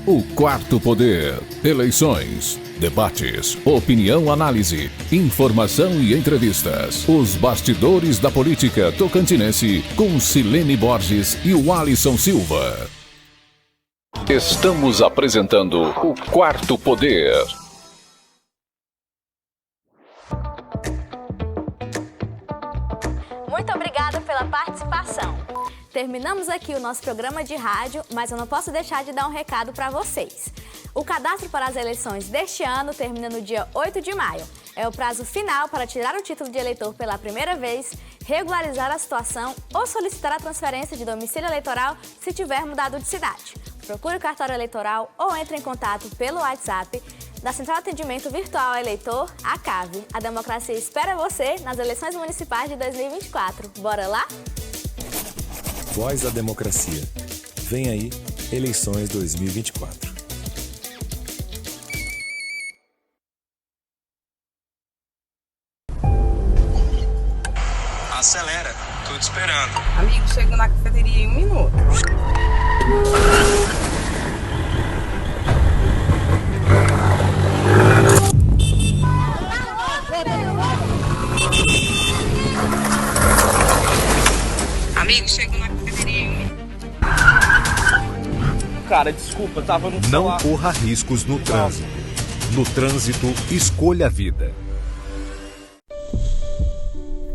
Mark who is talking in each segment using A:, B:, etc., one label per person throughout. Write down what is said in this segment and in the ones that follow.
A: O Quarto Poder. Eleições, debates, opinião, análise, informação e entrevistas. Os bastidores da política tocantinense com Silene Borges e o Alisson Silva. Estamos apresentando o Quarto Poder.
B: Muito obrigada pela participação. Terminamos aqui o nosso programa de rádio, mas eu não posso deixar de dar um recado para vocês. O cadastro para as eleições deste ano termina no dia 8 de maio. É o prazo final para tirar o título de eleitor pela primeira vez, regularizar a situação ou solicitar a transferência de domicílio eleitoral se tiver mudado de cidade. Procure o cartório eleitoral ou entre em contato pelo WhatsApp da Central de Atendimento Virtual ao Eleitor, a CAV. A democracia espera você nas eleições municipais de 2024. Bora lá?
C: Voz da Democracia. Vem aí, eleições 2024.
D: Acelera, tô te esperando.
E: Amigo, chego na cafeteria em 1 minuto. Amigo, chego na cafeteria em 1 minuto.
D: Cara, desculpa, tava no
F: Não
D: celular.
F: corra riscos no trânsito. No trânsito, escolha a vida.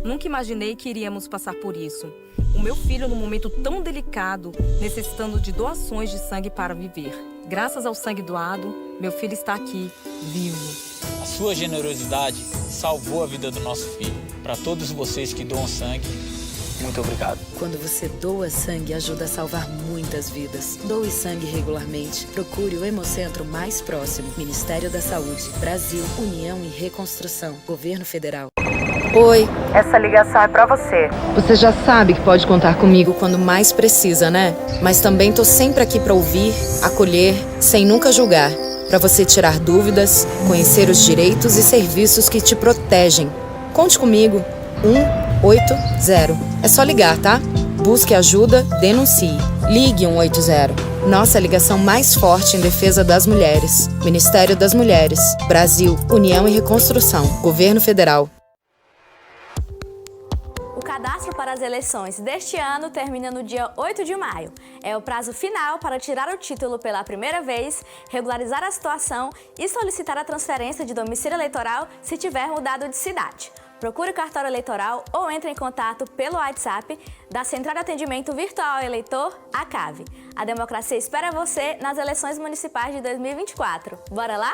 G: Nunca imaginei que iríamos passar por isso. O meu filho, num momento tão delicado, necessitando de doações de sangue para viver. Graças ao sangue doado, meu filho está aqui, vivo.
H: A sua generosidade salvou a vida do nosso filho. Para todos vocês que doam sangue, muito obrigado.
I: Quando você doa sangue, ajuda a salvar muitas vidas. Doe sangue regularmente. Procure o Hemocentro mais próximo. Ministério da Saúde, Brasil, União e Reconstrução, Governo Federal.
J: Oi, essa ligação é pra você.
I: Você já sabe que pode contar comigo quando mais precisa, né? Mas também tô sempre aqui pra ouvir, acolher, sem nunca julgar. Pra você tirar dúvidas, conhecer os direitos e serviços que te protegem. Conte comigo. 180. É só ligar, tá? Busque ajuda, denuncie. Ligue 180. Nossa ligação mais forte em defesa das mulheres. Ministério das Mulheres. Brasil, União e Reconstrução. Governo Federal.
B: O cadastro para as eleições deste ano termina no dia 8 de maio. É o prazo final para tirar o título pela primeira vez, regularizar a situação e solicitar a transferência de domicílio eleitoral se tiver mudado de cidade. Procure o cartório eleitoral ou entre em contato pelo WhatsApp da Central de Atendimento Virtual ao Eleitor, a CAV. A democracia espera você nas eleições municipais de 2024. Bora lá?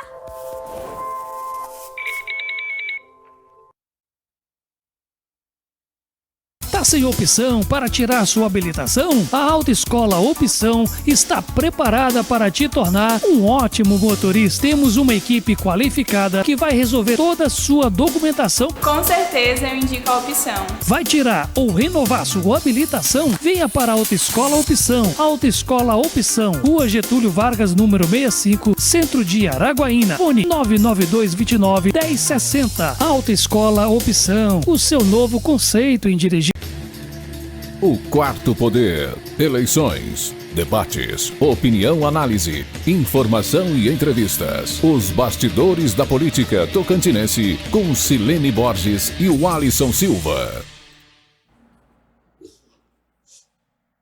K: Tá sem opção para tirar sua habilitação? A Autoescola Opção está preparada para te tornar um ótimo motorista. Temos uma equipe qualificada que vai resolver toda a sua documentação.
L: Com certeza eu indico a Opção.
K: Vai tirar ou renovar sua habilitação? Venha para a Autoescola Opção. Autoescola Opção, Rua Getúlio Vargas, número 65, Centro de Araguaína. Fone 99229-1060. Autoescola Opção, o seu novo conceito em dirigir.
A: O Quarto Poder. Eleições, debates, opinião, análise, informação e entrevistas. Os bastidores da política tocantinense com Silene Borges e o Alisson Silva.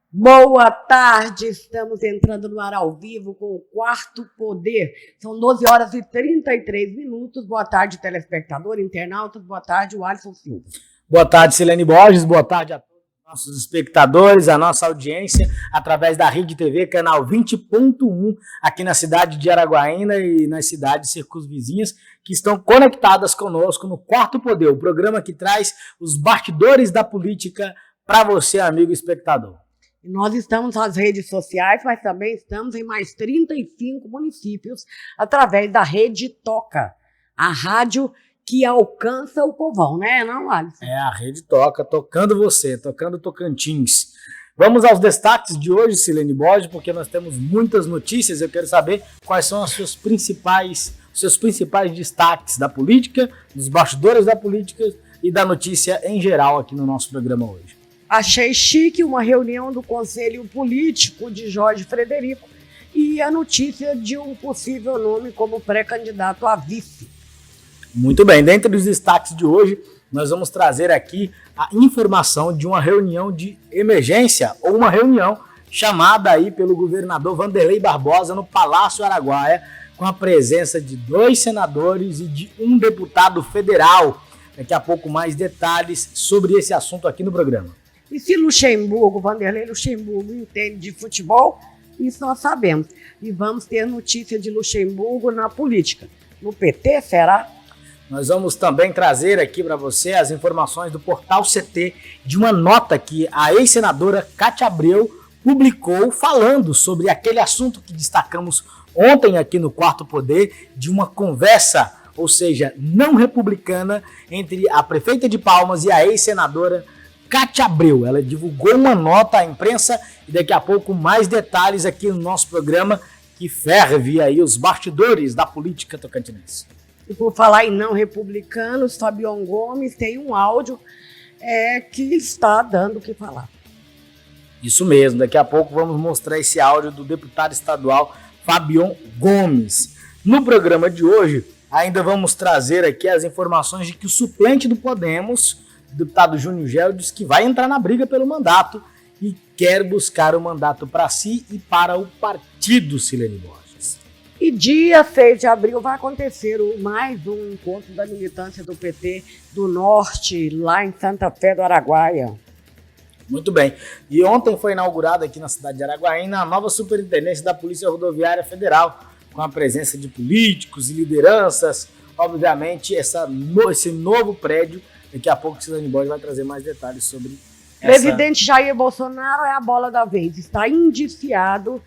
M: Boa tarde, estamos entrando no ar ao vivo com o Quarto Poder. São 12 horas e 33 minutos. Boa tarde, telespectador, internautas. Boa tarde, o Alisson Silva.
N: Boa tarde, Silene Borges. Boa tarde a todos os nossos espectadores, a nossa audiência, através da Rede TV, canal 20.1, aqui na cidade de Araguaína e nas cidades circunvizinhas, que estão conectadas conosco no Quarto Poder, o programa que traz os bastidores da política para você, amigo espectador.
M: E nós estamos nas redes sociais, mas também estamos em mais 35 municípios através da Rede Toca, a rádio que alcança o povão, né, não, Alisson?
N: É, a Rede Toca, tocando você, tocando Tocantins. Vamos aos destaques de hoje, Silene Borges, porque nós temos muitas notícias. Eu quero saber quais são os seus principais destaques da política, dos bastidores da política e da notícia em geral aqui no nosso programa hoje.
M: Achei chique uma reunião do Conselho Político de Jorge Frederico, e a notícia de um possível nome como pré-candidato a vice.
N: Muito bem, dentre os destaques de hoje, nós vamos trazer aqui a informação de uma reunião de emergência, ou uma reunião chamada aí pelo governador Vanderlei Barbosa no Palácio Araguaia, com a presença de 2 senadores e de um deputado federal. Daqui a pouco mais detalhes sobre esse assunto aqui no programa.
M: E se Luxemburgo, Vanderlei Luxemburgo, entende de futebol, isso nós sabemos. E vamos ter notícia de Luxemburgo na política. No PT, será?
N: Nós vamos também trazer aqui para você as informações do Portal CT de uma nota que a ex-senadora Cátia Abreu publicou falando sobre aquele assunto que destacamos ontem aqui no Quarto Poder, de uma conversa, ou seja, não republicana, entre a prefeita de Palmas e a ex-senadora Cátia Abreu. Ela divulgou uma nota à imprensa e daqui a pouco mais detalhes aqui no nosso programa que ferve aí os bastidores da política tocantinense.
M: E por falar em não republicanos, Fabião Gomes tem um áudio que está dando o que falar.
N: Isso mesmo, daqui a pouco vamos mostrar esse áudio do deputado estadual Fabião Gomes. No programa de hoje, ainda vamos trazer aqui as informações de que o suplente do Podemos, o deputado Júnior Gel, diz que vai entrar na briga pelo mandato e quer buscar o mandato para si e para o partido, Silene Borges.
M: E dia 6 de abril vai acontecer mais um encontro da militância do PT do Norte, lá em Santa Fé do Araguaia.
N: Muito bem. E ontem foi inaugurada aqui na cidade de Araguaína a nova superintendência da Polícia Rodoviária Federal, com a presença de políticos e lideranças. Obviamente, esse novo prédio, daqui a pouco o Silene Borges vai trazer mais detalhes sobre
M: Presidente Jair Bolsonaro é a bola da vez. Está indiciado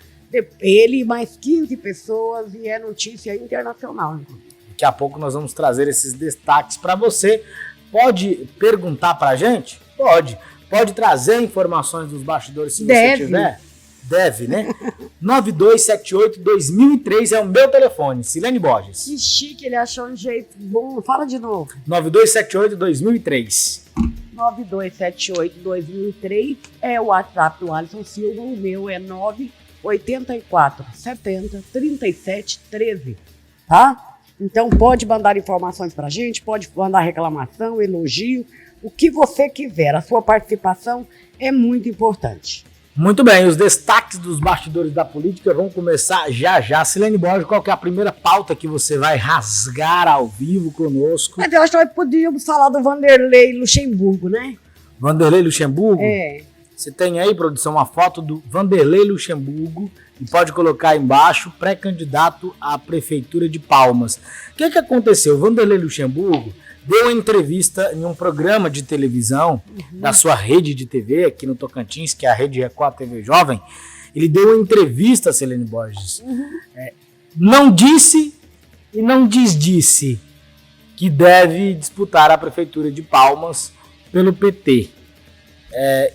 M: ele e mais 15 pessoas e é notícia internacional.
N: Daqui a pouco nós vamos trazer esses destaques para você. Pode perguntar para a gente? Pode. Pode trazer informações dos bastidores se você tiver? Deve, né? 9278-2003 é o meu telefone. Silene Borges.
M: Que chique, ele achou um jeito bom. Fala de novo.
N: 9278-2003.
M: 9278-2003 é o WhatsApp do Alisson Silva. O meu é 984-70-37-13. Tá? Então pode mandar informações pra gente, pode mandar reclamação, elogio, o que você quiser. A sua participação é muito importante.
N: Muito bem, os destaques dos bastidores da política vão começar já já. Silene Borges, qual que é a primeira pauta que você vai rasgar ao vivo conosco?
M: Mas eu acho que nós podíamos falar do Vanderlei Luxemburgo, né?
N: Vanderlei Luxemburgo?
M: É.
N: Você tem aí, produção, uma foto do Vanderlei Luxemburgo e pode colocar aí embaixo, pré-candidato à Prefeitura de Palmas. O que aconteceu? O Vanderlei Luxemburgo deu uma entrevista em um programa de televisão da sua rede de TV aqui no Tocantins, que é a Rede Record TV Jovem. Ele deu uma entrevista a Silene Borges. Não disse e não desdisse que deve disputar a Prefeitura de Palmas pelo PT.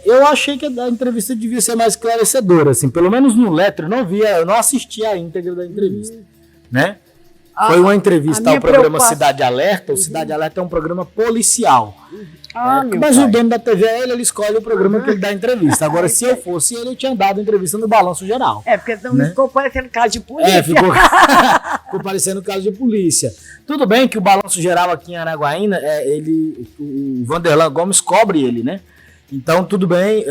N: Eu achei que a entrevista devia ser mais esclarecedora, assim, pelo menos no Letro, eu não assisti a íntegra da entrevista, né? Foi uma entrevista ao programa Cidade Alerta. O Cidade Alerta é um programa policial. Mas o dono da TV é ele escolhe o programa que ele dá entrevista. Agora, se eu fosse ele, eu tinha dado entrevista no Balanço Geral.
M: Porque senão ficou parecendo caso de polícia.
N: Ficou parecendo caso de polícia. Tudo bem que o Balanço Geral aqui em Araguaína, o Vanderlan Gomes cobre ele, né? Então, tudo bem,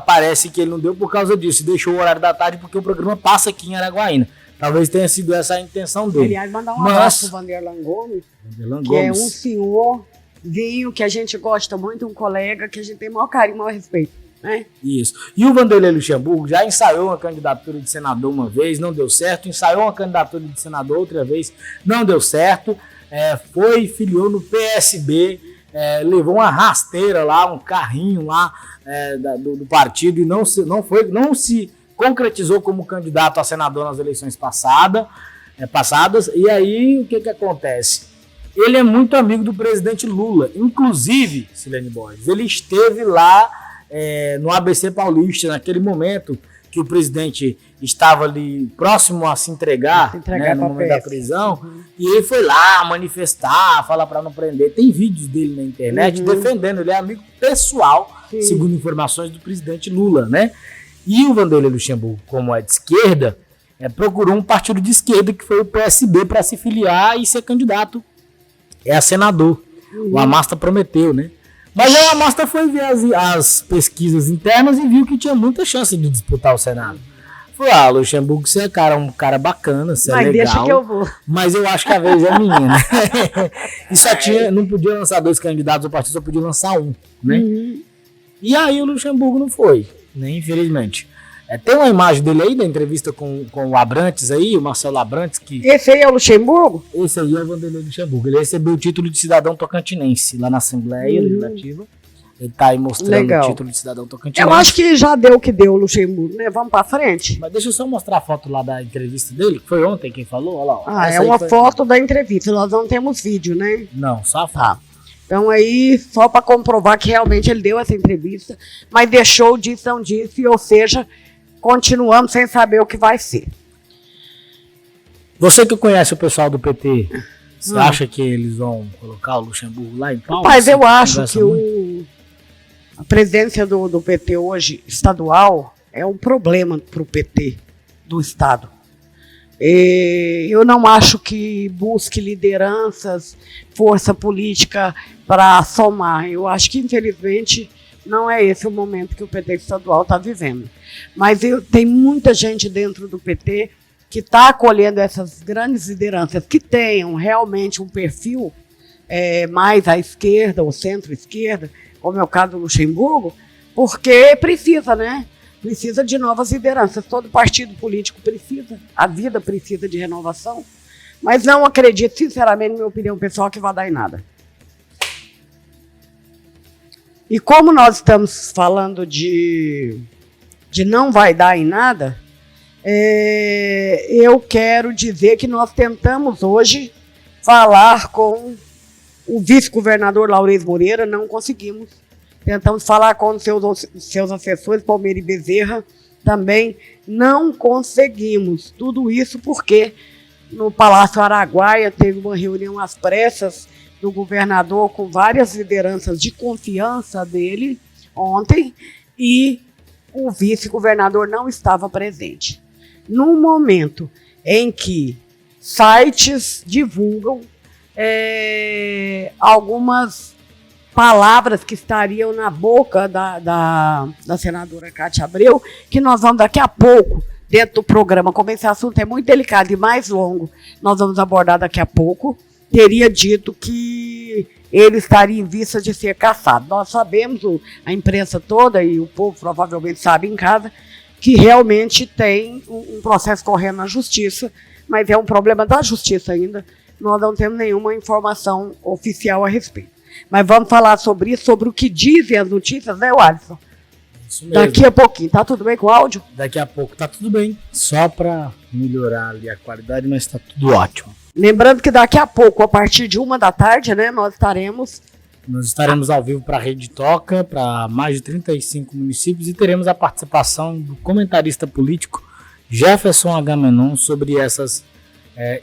N: parece que ele não deu por causa disso. Deixou o horário da tarde porque o programa passa aqui em Araguaína. Talvez tenha sido essa a intenção dele.
M: Aliás, mandar um abraço pro Vanderlan Gomes, que é um senhorzinho que a gente gosta muito, um colega que a gente tem maior carinho, maior respeito, né?
N: Isso. E o Vanderlei Luxemburgo já ensaiou uma candidatura de senador uma vez, não deu certo. Ensaiou uma candidatura de senador outra vez, não deu certo. Filiou no PSB, levou uma rasteira lá, um carrinho lá do partido e não se concretizou como candidato a senador nas eleições passadas. E aí, o que acontece? Ele é muito amigo do presidente Lula. Inclusive, Silene Borges, ele esteve lá no ABC Paulista, naquele momento que o presidente estava ali próximo a se entregar né, no momento da prisão. E ele foi lá manifestar, falar para não prender. Tem vídeos dele na internet defendendo. Ele é amigo pessoal, segundo informações do presidente Lula, né? E o Vanderlei Luxemburgo, como é de esquerda, procurou um partido de esquerda, que foi o PSB, para se filiar e ser candidato a senador. O Amasta prometeu, né? Mas o Amasta foi ver as pesquisas internas e viu que tinha muita chance de disputar o Senado. Falou, Luxemburgo, você é um cara bacana, você é legal.
M: Deixa que eu vou.
N: Mas eu acho que a vez é minha, né? E só não podia lançar 2 candidatos, o partido só podia lançar um, né? E aí o Luxemburgo não foi, né? Infelizmente. Tem uma imagem dele aí, da entrevista com o Abrantes aí, o Marcelo Abrantes.
M: Esse aí é o Luxemburgo?
N: Esse aí é o Vanderlei Luxemburgo. Ele recebeu o título de cidadão tocantinense lá na Assembleia Legislativa. Ele tá aí mostrando o título de cidadão tocantinense.
M: Eu acho que já deu o que deu o Luxemburgo, né? Vamos pra frente.
N: Mas deixa eu só mostrar a foto lá da entrevista dele, que foi ontem quem falou. Olha lá.
M: Ah, é uma foto da entrevista. Nós não temos vídeo, né?
N: Não, só a foto.
M: Tá. Então aí, só para comprovar que realmente ele deu essa entrevista, mas deixou disso, não disse, ou seja, continuamos sem saber o que vai ser.
N: Você que conhece o pessoal do PT, você acha que eles vão colocar o Luxemburgo lá em pauta?
M: Mas eu acho que a presidência do PT hoje, estadual, é um problema para o PT do Estado. Eu não acho que busque lideranças, força política para somar. Eu acho que, infelizmente, não é esse o momento que o PT estadual está vivendo. Mas tem muita gente dentro do PT que está acolhendo essas grandes lideranças que tenham realmente um perfil mais à esquerda ou centro-esquerda, como é o caso do Luxemburgo, porque precisa, né? Precisa de novas lideranças. Todo partido político precisa, a vida precisa de renovação. Mas não acredito, sinceramente, na minha opinião pessoal, que vai dar em nada. E como nós estamos falando de não vai dar em nada, eu quero dizer que nós tentamos hoje falar com o vice-governador Laurez Moreira, não conseguimos. Tentamos falar com os seus assessores, Palmeira e Bezerra, também não conseguimos. Tudo isso porque no Palácio Araguaia teve uma reunião às pressas do governador com várias lideranças de confiança dele ontem e o vice-governador não estava presente. No momento em que sites divulgam algumas palavras que estariam na boca da senadora Cátia Abreu, que nós vamos daqui a pouco, dentro do programa, como esse assunto é muito delicado e mais longo, nós vamos abordar daqui a pouco, teria dito que ele estaria em vista de ser cassado. Nós sabemos, a imprensa toda e o povo provavelmente sabe em casa, que realmente tem um processo correndo na justiça, mas é um problema da justiça ainda, nós não temos nenhuma informação oficial a respeito. Mas vamos falar sobre isso, sobre o que dizem as notícias, né, Alisson? Isso mesmo. Daqui a pouquinho. Tá tudo bem com o áudio?
N: Daqui a pouco tá tudo bem. Só para melhorar ali a qualidade, mas tá tudo ótimo.
M: Lembrando que daqui a pouco, a partir de 13h, né, nós estaremos
N: ao vivo para a Rede Toca, para mais de 35 municípios, e teremos a participação do comentarista político Jefferson Agamenon sobre essas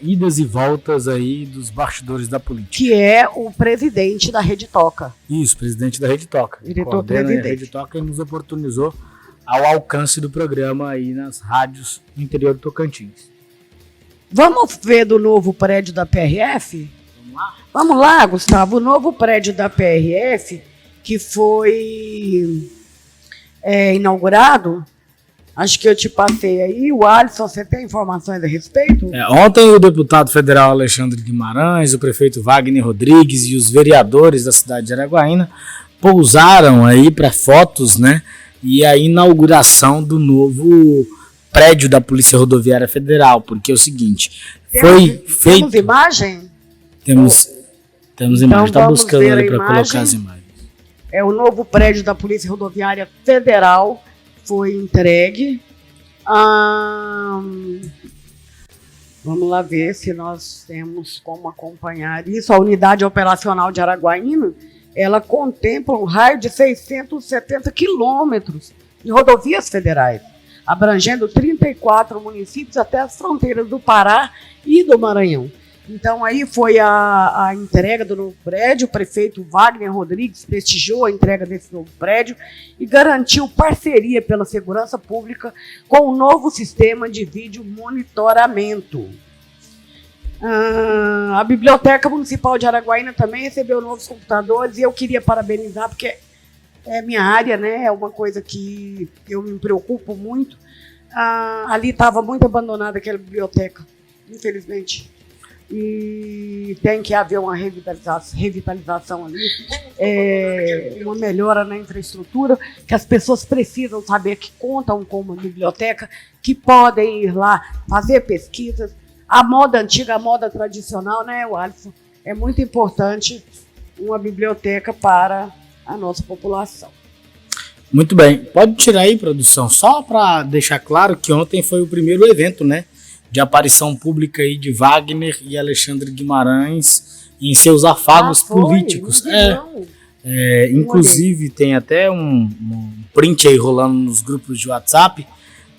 N: idas e voltas aí dos bastidores da política.
M: Que é o presidente da Rede Toca.
N: Isso, presidente da Rede Toca.
M: Diretor-presidente.
N: A Rede Toca nos oportunizou ao alcance do programa aí nas rádios do interior do Tocantins.
M: Vamos ver do novo prédio da PRF? Vamos lá, Gustavo. O novo prédio da PRF, que foi inaugurado, acho que eu te passei aí. O Alisson, você tem informações a respeito?
N: Ontem o deputado federal Alexandre Guimarães, o prefeito Wagner Rodrigues e os vereadores da cidade de Araguaína pousaram aí para fotos, né? E a inauguração do novo prédio da Polícia Rodoviária Federal, porque é o seguinte,
M: Temos imagem?
N: Temos imagem,
M: então,
N: está buscando ali para colocar as imagens.
M: É o novo prédio da Polícia Rodoviária Federal, foi entregue. Vamos lá ver se nós temos como acompanhar isso. A unidade operacional de Araguaína, ela contempla um raio de 670 quilômetros de rodovias federais, abrangendo 34 municípios até as fronteiras do Pará e do Maranhão. Então aí foi a entrega do novo prédio, o prefeito Wagner Rodrigues prestigiou a entrega desse novo prédio e garantiu parceria pela segurança pública com o novo sistema de vídeo monitoramento. A Biblioteca Municipal de Araguaína também recebeu novos computadores e eu queria parabenizar, porque é minha área, né? É uma coisa que eu me preocupo muito. Ali estava muito abandonada aquela biblioteca, infelizmente. E tem que haver uma revitalização ali, uma melhora na infraestrutura, que as pessoas precisam saber que contam com uma biblioteca, que podem ir lá fazer pesquisas. A moda antiga, a moda tradicional, né, Alisson? É muito importante uma biblioteca para a nossa população.
N: Muito bem. Pode tirar aí, produção, só para deixar claro que ontem foi o primeiro evento, né, de aparição pública aí de Wagner e Alexandre Guimarães em seus afagos políticos. Inclusive tem até um print aí rolando nos grupos de WhatsApp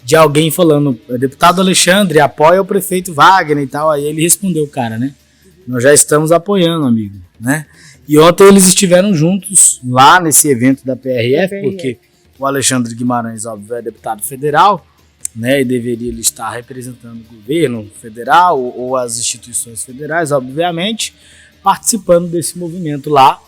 N: de alguém falando, deputado Alexandre apoia o prefeito Wagner e tal. Aí ele respondeu, cara, né? Nós já estamos apoiando, amigo, né? E ontem eles estiveram juntos lá nesse evento da PRF, porque o Alexandre Guimarães, óbvio, é deputado federal, né, e deveria ele estar representando o governo federal ou as instituições federais, obviamente, participando desse movimento lá.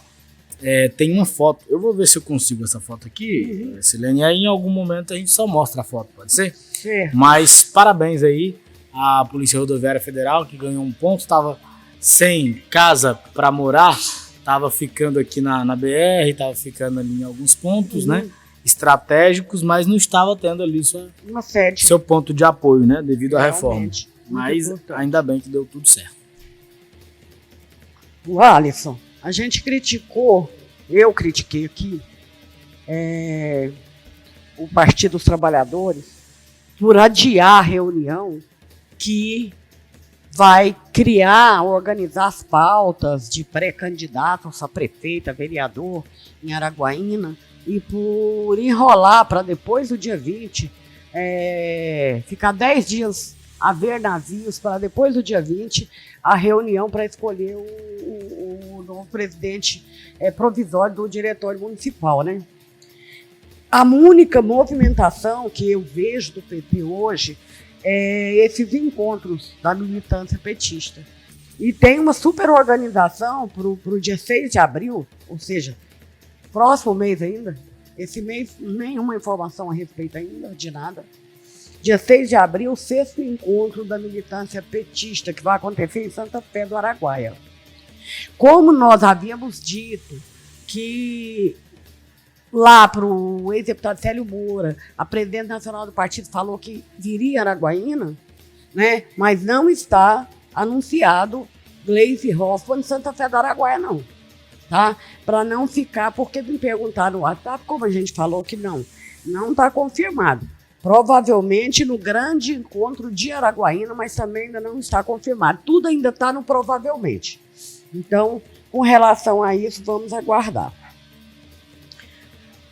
N: Tem uma foto, eu vou ver se eu consigo essa foto aqui, Silene, e aí em algum momento a gente só mostra a foto, pode ser?
M: Sim.
N: Mas parabéns aí à Polícia Rodoviária Federal, que ganhou um ponto, estava sem casa para morar, estava ficando aqui na BR, estava ficando ali em alguns pontos, né? Estratégicos, mas não estava tendo ali seu ponto de apoio, né, devido à reforma. Mas ainda bem que deu tudo certo.
M: O Alisson, a gente criticou, eu critiquei aqui, o Partido dos Trabalhadores por adiar a reunião que vai organizar as pautas de pré-candidatos a prefeito, a vereador em Araguaína, e por enrolar para depois do dia 20, ficar 10 dias a ver navios para depois do dia 20, a reunião para escolher o novo presidente provisório do diretório municipal, né? A única movimentação que eu vejo do PT hoje é esses encontros da militância petista. E tem uma super organização para o dia 6 de abril, ou seja, próximo mês ainda, esse mês nenhuma informação a respeito ainda de nada. Dia 6 de abril, o 6º encontro da militância petista, que vai acontecer em Santa Fé do Araguaia. Como nós havíamos dito que lá para o ex-deputado Célio Moura, a presidente nacional do partido falou que viria a Araguaína, né? Mas não está anunciado Gleisi Hoffmann em Santa Fé do Araguaia, não. Tá? Para não ficar, porque me perguntaram no WhatsApp, como a gente falou que não está confirmado. Provavelmente no grande encontro de Araguaína, mas também ainda não está confirmado. Tudo ainda está no provavelmente. Então, com relação a isso, vamos aguardar.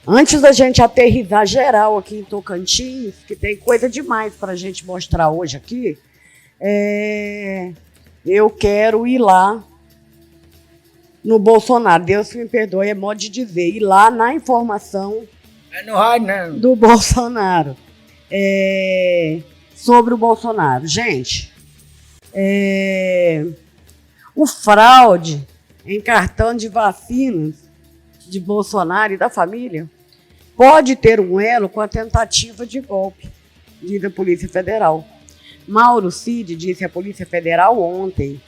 M: Antes da gente aterrissar geral aqui em Tocantins, que tem coisa demais para a gente mostrar hoje aqui, eu quero ir lá no Bolsonaro. Deus me perdoe, é modo de dizer. Ir lá na informação do Bolsonaro. Sobre o Bolsonaro. Gente, o fraude em cartão de vacinas de Bolsonaro e da família pode ter um elo com a tentativa de golpe, diz a Polícia Federal. Mauro Cid disse à Polícia Federal ontem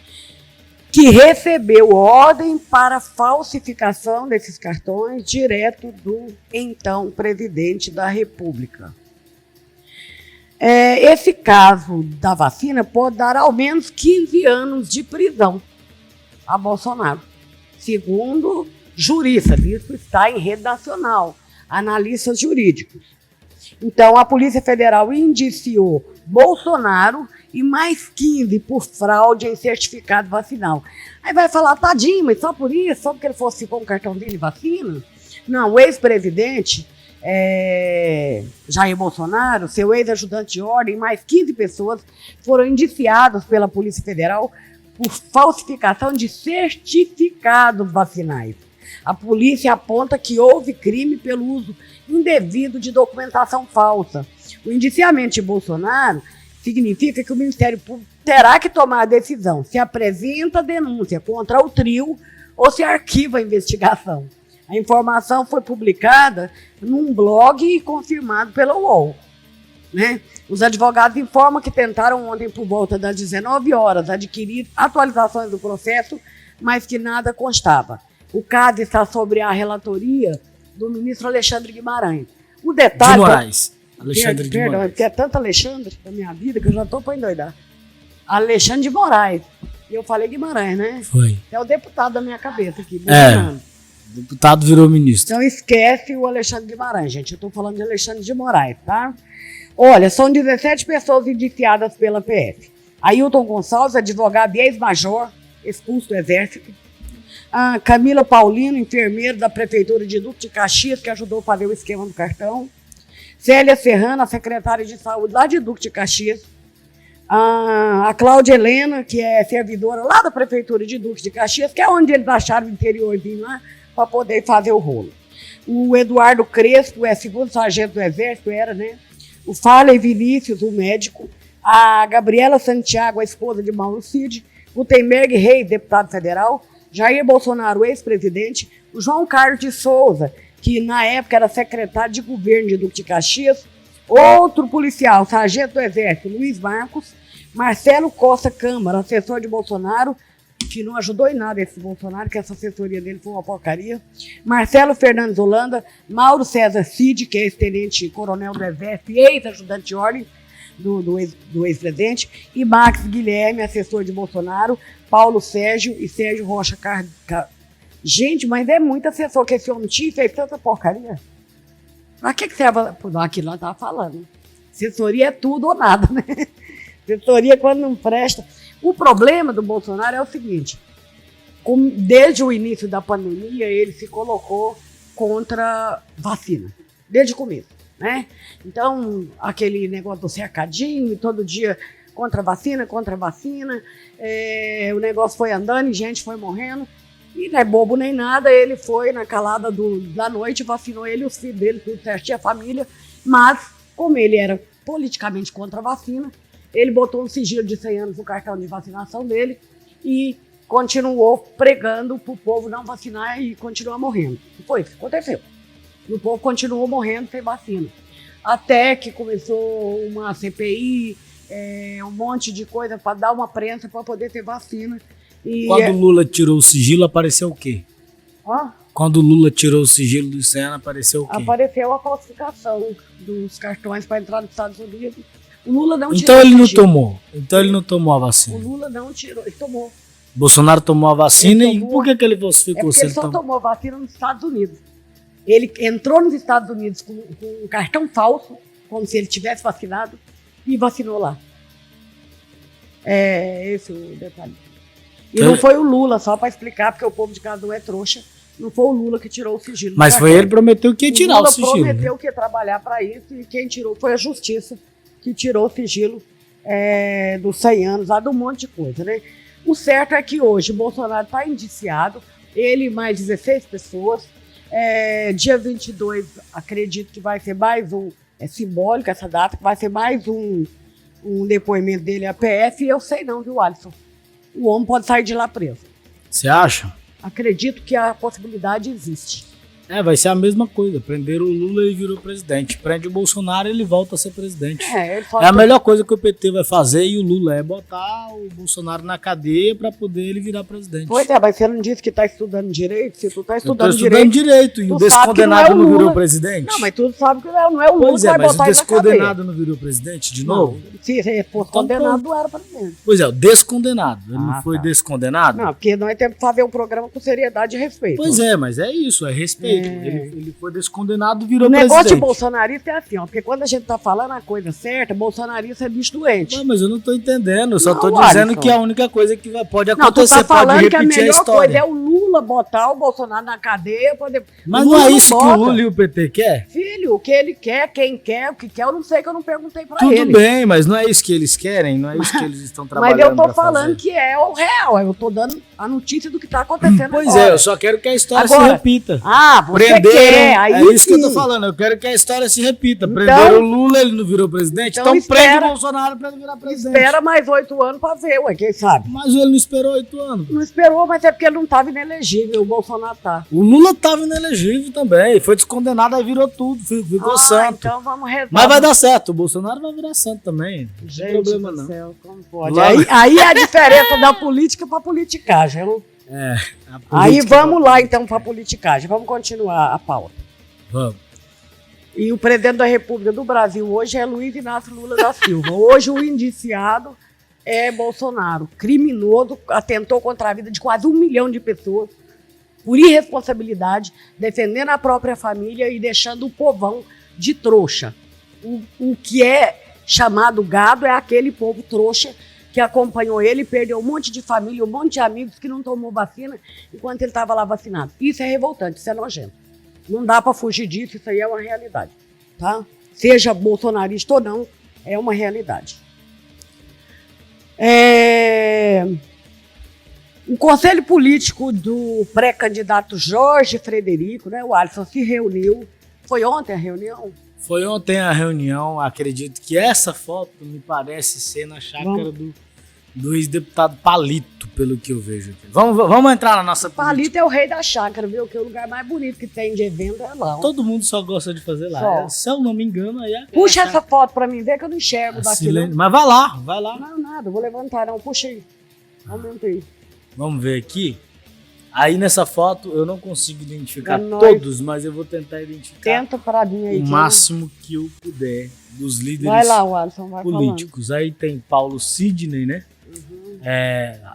M: que recebeu ordem para falsificação desses cartões direto do então presidente da República. Esse caso da vacina pode dar ao menos 15 anos de prisão a Bolsonaro, segundo juristas. Isso está em rede nacional, analistas jurídicos. Então, a Polícia Federal indiciou Bolsonaro e mais 15 por fraude em certificado vacinal. Aí vai falar, tadinho, mas só por isso? Só porque ele falsificou um cartãozinho de vacina? Não, o ex-presidente Jair Bolsonaro, seu ex-ajudante de ordem, mais 15 pessoas foram indiciadas pela Polícia Federal por falsificação de certificados vacinais. A polícia aponta que houve crime pelo uso indevido de documentação falsa. O indiciamento de Bolsonaro significa que o Ministério Público terá que tomar a decisão se apresenta denúncia contra o trio ou se arquiva a investigação. A informação foi publicada num blog e confirmado pela UOL. Né? Os advogados informam que tentaram ontem, por volta das 19 horas, adquirir atualizações do processo, mas que nada constava. O caso está sobre a relatoria do ministro Alexandre Guimarães. O detalhe...
N: De Moraes. Alexandre de Moraes.
M: Porque é tanto Alexandre na minha vida que eu já estou para endoidar. Alexandre de Moraes. E eu falei Guimarães, né?
N: Foi.
M: É o deputado da minha cabeça aqui.
N: O deputado virou ministro.
M: Então esquece o Alexandre Guimarães, gente. Eu estou falando de Alexandre de Moraes, tá? Olha, são 17 pessoas indiciadas pela PF. Ailton Gonçalves, advogado e ex-major, expulso do Exército. A Camila Paulino, enfermeira da Prefeitura de Duque de Caxias, que ajudou a fazer o esquema do cartão. Célia Serrana, secretária de Saúde lá de Duque de Caxias. A Cláudia Helena, que é servidora lá da Prefeitura de Duque de Caxias, que é onde eles acharam o interiorzinho lá, para poder fazer o rolo. O Eduardo Crespo, segundo sargento do Exército, né? O Farley Vinícius, o médico. A Gabriela Santiago, a esposa de Mauro Cid. O Gutenberg Reis, deputado federal. Jair Bolsonaro, ex-presidente. O João Carlos de Souza, que na época era secretário de governo de Duque de Caxias. Outro policial, sargento do Exército, Luiz Marcos. Marcelo Costa Câmara, assessor de Bolsonaro, que não ajudou em nada esse Bolsonaro, que essa assessoria dele foi uma porcaria. Marcelo Fernandes Holanda, Mauro César Cid, que é ex-tenente-coronel do Exército e ex-ajudante de ordem do ex-presidente, e Max Guilherme, assessor de Bolsonaro, Paulo Sérgio e Sérgio Rocha Gente, mas é muito assessor que esse homem tinha e fez tanta porcaria. Pra que serve? Aquilo lá estava falando. Assessoria é tudo ou nada, né? Assessoria quando não presta. O problema do Bolsonaro é o seguinte, desde o início da pandemia ele se colocou contra vacina, desde o começo, né? Então, aquele negócio do cercadinho, todo dia contra vacina, o negócio foi andando e gente foi morrendo, e não é bobo nem nada, ele foi na calada da noite, vacinou ele, os filhos dele, tudo certinho, a família, mas como ele era politicamente contra a vacina, ele botou um sigilo de 100 anos no cartão de vacinação dele e continuou pregando para o povo não vacinar e continuar morrendo. E foi isso que aconteceu. E o povo continuou morrendo sem vacina. Até que começou uma CPI, um monte de coisa para dar uma prensa para poder ter vacina. E
N: quando o Lula tirou o sigilo, apareceu o quê? Quando o Lula tirou o sigilo do Senna, apareceu o quê?
M: Apareceu a falsificação dos cartões para entrar nos Estados Unidos. O Lula não tirou.
N: Então ele não tomou. Então ele não tomou a vacina.
M: O Lula não tirou, ele tomou.
N: Bolsonaro tomou a vacina e por que ele falsificou?
M: Porque ele só tomou vacina nos Estados Unidos. Ele entrou nos Estados Unidos com um cartão falso, como se ele tivesse vacinado, e vacinou lá. É esse o detalhe. E não foi o Lula, só para explicar, porque o povo de casa não é trouxa, não foi o Lula que tirou o sigilo.
N: Mas foi ele que prometeu que ia tirar o sigilo.
M: O Lula prometeu que ia trabalhar para isso e quem tirou foi a Justiça, que tirou o sigilo dos 100 anos, lá de um monte de coisa, né? O certo é que hoje Bolsonaro está indiciado, ele e mais 16 pessoas. Dia 22, acredito que vai ser mais um, simbólico essa data, que vai ser mais um depoimento dele à PF, e eu sei não, viu, Alisson? O homem pode sair de lá preso.
N: Você acha?
M: Acredito que a possibilidade existe.
N: Vai ser a mesma coisa. Prenderam o Lula e virou presidente. Prende o Bolsonaro e ele volta a ser presidente. É a melhor coisa que o PT vai fazer e o Lula é botar o Bolsonaro na cadeia para poder ele virar presidente.
M: Pois mas você não disse que está estudando direito? Se tu está estudando
N: direito e o descondenado não virou presidente?
M: Não, mas tu sabe que não é o Lula que vai botar ele na cadeia.
N: Mas o descondenado não virou presidente de novo?
M: Se fosse condenado, não era presidente.
N: Pois o descondenado. Ele não foi descondenado?
M: Não, porque nós temos que fazer um programa com seriedade e respeito.
N: Pois mas é isso, é respeito. prefeito. Ele foi descondenado e virou
M: presidente. O negócio de
N: presidente.
M: bolsonarista é assim, ó, porque quando a gente tá falando a coisa certa, bolsonarista é bicho doente.
N: Não, mas eu não tô entendendo, eu só
M: Não,
N: tô dizendo
M: Alisson.
N: que a única coisa que pode
M: Não, tu
N: acontecer,
M: tá falando
N: pode
M: que a
N: repetir a
M: melhor
N: história.
M: coisa é o Lula botar o Bolsonaro na cadeia.
N: Mas
M: Lula
N: não é isso que o
M: bota.
N: Lula e o PT quer?
M: Filho, o que ele quer, quem quer, o que quer, eu não sei, que eu não perguntei pra
N: Tudo
M: ele.
N: bem, mas não é isso que eles querem, não é isso que eles estão trabalhando.
M: Mas eu tô
N: pra
M: falando
N: fazer.
M: que é o real, eu tô dando a notícia do que tá acontecendo
N: Pois
M: agora.
N: é, eu só quero que a história
M: Agora,
N: se repita.
M: Ah, você quer, aí
N: é isso que eu tô
M: sim.
N: falando, eu quero que a história se repita.
M: Então-
N: Prenderam o Lula, ele não virou presidente, então, prende
M: espera-
N: o Bolsonaro pra ele virar presidente.
M: Espera mais 8 anos pra ver, ué, quem sabe?
N: Mas ele não esperou 8 anos.
M: Não esperou, mas é porque ele não tava inelegível, o Bolsonaro tá.
N: O Lula tava inelegível também, foi descondenado, aí virou tudo, ficou santo.
M: Então vamos rezar.
N: Mas vai dar certo, o Bolsonaro vai virar santo também. Não tem
M: Gente
N: problema
M: do
N: não.
M: céu, como pode?
N: Logo-
M: Aí é a diferença da política pra politicagem.
N: É, a
M: Aí
N: política-
M: vamos lá então pra politicagem, vamos continuar a pauta.
N: Vamos.
M: E o presidente da República do Brasil hoje é Luiz Inácio Lula da Silva. Hoje o indiciado é Bolsonaro, criminoso, atentou contra a vida de quase 1 milhão de pessoas por irresponsabilidade, defendendo a própria família e deixando o povão de trouxa. O que é chamado gado é aquele povo trouxa que acompanhou ele, perdeu um monte de família, um monte de amigos que não tomou vacina enquanto ele estava lá vacinado. Isso é revoltante, isso é nojento. Não dá para fugir disso, isso aí é uma realidade, tá? Seja bolsonarista ou não, é uma realidade. O Conselho Político do pré-candidato Jorge Frederico, né, o Alisson, se reuniu. Foi ontem a reunião?
N: Foi ontem a reunião, acredito que essa foto me parece ser na chácara do ex-deputado Palito, pelo que eu vejo aqui. Vamos entrar na nossa política.
M: Palito é o rei da chácara, viu? Que o lugar mais bonito que tem de evento é lá.
N: Todo mundo só gosta de fazer lá.
M: Só.
N: Se eu não me engano, aí é.
M: Puxa essa foto pra mim, vê que eu não enxergo daqui. Não.
N: Mas vai lá.
M: Não, nada, vou levantar, não. Puxa aí. Aumentei.
N: Vamos ver aqui. Aí nessa foto eu não consigo identificar
M: É
N: todos, mas eu vou tentar identificar
M: Tenta pra mim aí.
N: o máximo que eu puder dos líderes
M: Vai lá, Alisson, vai
N: políticos. Aí tem Paulo Sidney, né?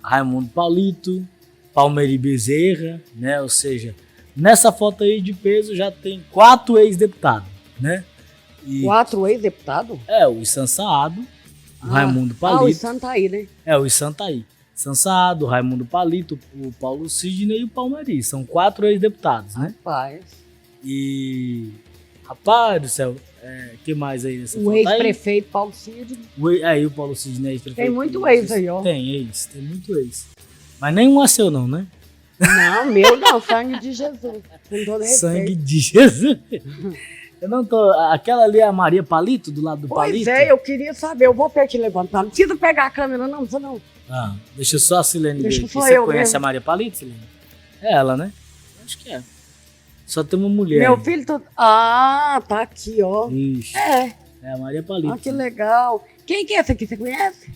N: Raimundo Palito, Palmeri Bezerra, né? Ou seja, nessa foto aí de peso já tem 4 ex-deputados, né?
M: 4 ex-deputados?
N: O Issan Saado, o Raimundo Palito.
M: o Issan tá aí, né?
N: O Issan tá aí. Issan Saado, Raimundo Palito, o Paulo Sidney e o Palmeri. São 4 ex-deputados, né?
M: Rapaz.
N: E... Rapaz do céu, que mais aí nessa foto?
M: O ex-prefeito Paulo Sidney.
N: Aí o Paulo Sidney é ex-prefeito.
M: Tem muito ex aí, ó.
N: Tem muito ex. Mas nenhum é seu não, né?
M: Não, meu não, sangue de Jesus. Com todo respeito.
N: Sangue de Jesus. Eu não tô... Aquela ali é a Maria Palito, do lado do Palito?
M: Pois é, eu queria saber, eu vou ter que levantar. Não precisa pegar a câmera, não precisa não.
N: Deixa só a Silene ver.
M: Deixa só
N: Você
M: eu
N: conhece
M: mesmo.
N: a Maria Palito, Silene? É ela, né? Acho que é. Só tem uma mulher.
M: Meu filho... tá aqui, ó.
N: Ixi.
M: É
N: a Maria Palito.
M: que legal. Quem que é esse aqui, você conhece?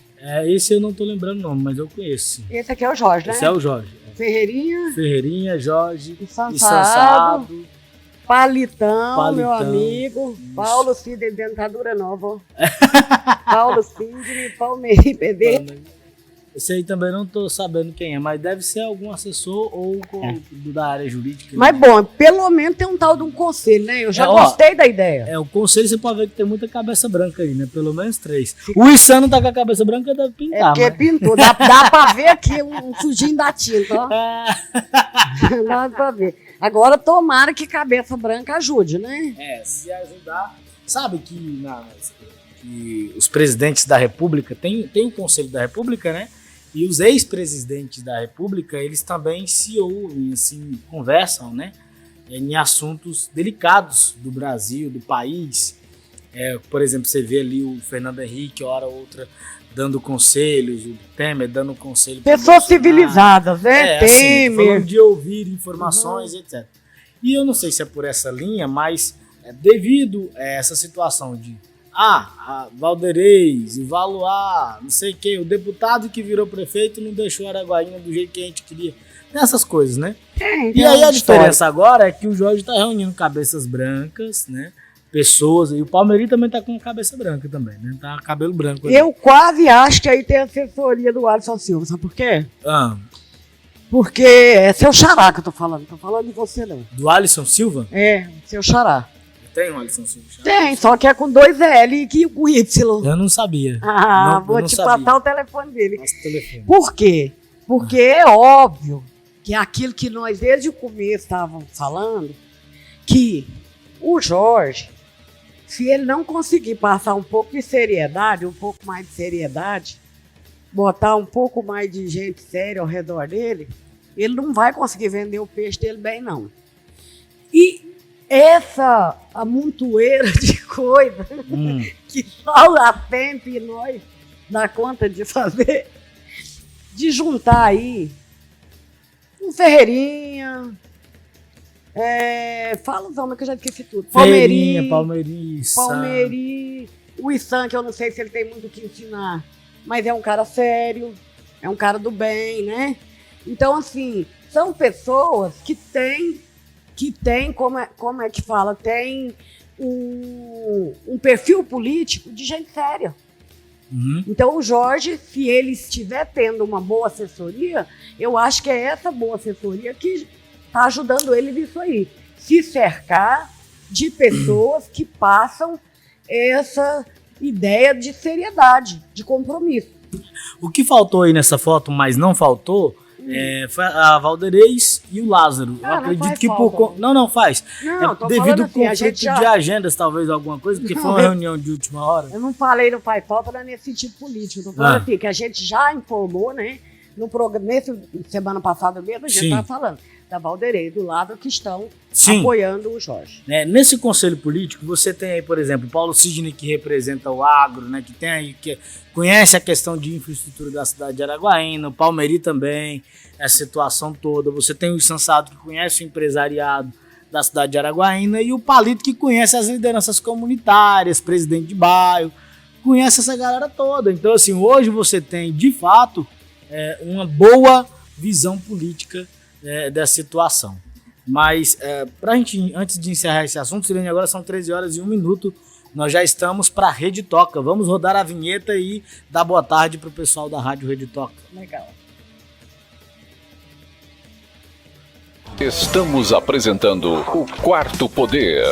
N: Esse eu não tô lembrando o nome, mas eu conheço.
M: Esse aqui é o Jorge, né?
N: Esse é o Jorge.
M: Ferreirinha,
N: Jorge,
M: Issan
N: Saado,
M: Palitão, meu amigo. Isso. Paulo Sidney, dentadura nova. Ó. Paulo Sidney, Palmeiras, bebê.
N: Esse aí também não tô sabendo quem é, mas deve ser algum assessor ou da área jurídica.
M: Mas bom, pelo menos tem um tal de um conselho, né? Eu já gostei da ideia.
N: O conselho você pode ver que tem muita cabeça branca aí, né? Pelo menos 3. O Issan não tá com a cabeça branca, deve pintar.
M: Porque pintou. Dá pra ver aqui um sujinho da tinta, ó. Dá pra ver. Agora tomara que cabeça branca ajude, né?
N: Se ajudar. Sabe que os presidentes da República, tem o Conselho da República, né? E os ex-presidentes da República, eles também se ouvem, assim, conversam, né? Em assuntos delicados do Brasil, do país. Por exemplo, você vê ali o Fernando Henrique, hora ou outra, dando conselhos, o Temer dando conselho.
M: Pessoas civilizadas, né?
N: Assim, falando de ouvir informações, etc. E eu não sei se é por essa linha, mas devido a essa situação de a Valdeirês, o Valois, não sei quem, o deputado que virou prefeito não deixou Araguaína do jeito que a gente queria. Essas coisas, né? E aí a diferença agora é que o Jorge tá reunindo cabeças brancas, né? Pessoas, e o Palmeirinho também tá com cabeça branca também, né? Tá cabelo branco.
M: Eu quase acho que aí tem a assessoria do Alisson Silva, sabe por quê? Porque é seu xará que eu tô falando de você não.
N: Do Alisson Silva?
M: É, seu xará.
N: Tem um Alisson Silva?
M: Tem, só que é com 2 L e com Y.
N: Eu não sabia.
M: Vou te passar o telefone dele.
N: Nossa, telefone.
M: Por quê? Porque é óbvio que aquilo que nós desde o começo estávamos falando, que o Jorge, se ele não conseguir passar um pouco de seriedade, um pouco mais de seriedade, botar um pouco mais de gente séria ao redor dele, ele não vai conseguir vender o peixe dele bem, não. E essa amontoeira de coisa que só a tempo e nós dá conta de fazer, de juntar aí um Ferreirinha, fala os homens que eu já esqueci tudo.
N: Palmeirinha,
M: o Issan, que eu não sei se ele tem muito o que ensinar, mas é um cara sério, é um cara do bem, né? Então, assim, são pessoas que têm, como é que fala, tem um perfil político de gente séria. Então, o Jorge, se ele estiver tendo uma boa assessoria, eu acho que é essa boa assessoria que está ajudando ele nisso aí. Se cercar de pessoas que passam essa ideia de seriedade, de compromisso.
N: O que faltou aí nessa foto, mas não faltou, foi a Valderez e o Lázaro. Eu acredito que por... Não faz.
M: Não,
N: devido ao
M: assim,
N: conflito de agendas, talvez, alguma coisa, porque foi uma reunião de última hora.
M: Eu não falei no Faz Falta nesse sentido político. Tô falando assim, que a gente já informou, né? No programa, semana passada mesmo, a gente estava falando da Valderez, do lado que estão apoiando o Jorge.
N: Nesse conselho político, você tem aí, por exemplo, o Paulo Sidney, que representa o agro, né, que tem aí, que conhece a questão de infraestrutura da cidade de Araguaína, o Palmeri também, essa situação toda. Você tem o Sansado, que conhece o empresariado da cidade de Araguaína, e o Palito, que conhece as lideranças comunitárias, presidente de bairro, conhece essa galera toda. Então, assim, hoje você tem, de fato, uma boa visão política dessa situação. Mas, pra gente, antes de encerrar esse assunto, Silene, agora são 13 horas e 1 minuto, nós já estamos para a Rede Toca. Vamos rodar a vinheta e dar boa tarde pro pessoal da Rádio Rede Toca.
M: Legal.
A: Estamos apresentando o Quarto Poder.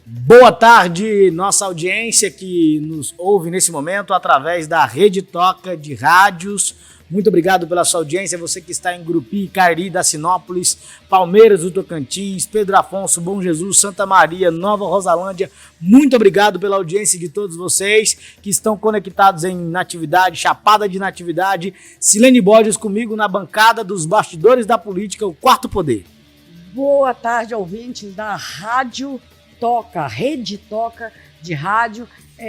N: Boa tarde, nossa audiência que nos ouve nesse momento através da Rede Toca de rádios. Muito obrigado pela sua audiência, você que está em Grupi, Cariri, Dacinópolis, Palmeiras do Tocantins, Pedro Afonso, Bom Jesus, Santa Maria, Nova Rosalândia. Muito obrigado pela audiência de todos vocês que estão conectados em Natividade, Chapada de Natividade. Silene Borges comigo na bancada dos bastidores da política, o Quarto Poder.
M: Boa tarde, ouvintes da Rádio Toca, Rede Toca de rádio.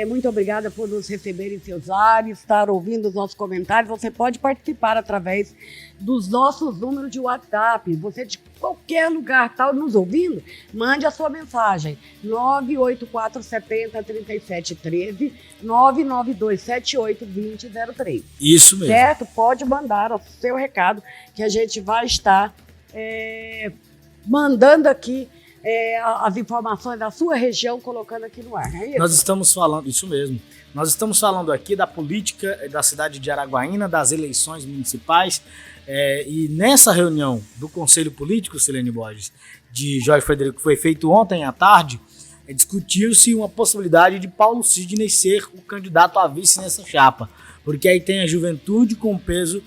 M: Muito obrigada por nos receber em seus lares, estar ouvindo os nossos comentários. Você pode participar através dos nossos números de WhatsApp. Você de qualquer lugar está nos ouvindo, mande a sua mensagem. 984703713, 992782003.
N: Isso mesmo.
M: Certo? Pode mandar o seu recado que a gente vai estar mandando aqui as informações da sua região, colocando aqui no ar. É isso?
N: Nós estamos falando, isso mesmo, nós estamos falando aqui da política da cidade de Araguaína, das eleições municipais, e nessa reunião do Conselho Político, Silene Borges, de Jorge Frederico, que foi feito ontem à tarde, discutiu-se uma possibilidade de Paulo Sidney ser o candidato a vice nessa chapa, porque aí tem a juventude com o peso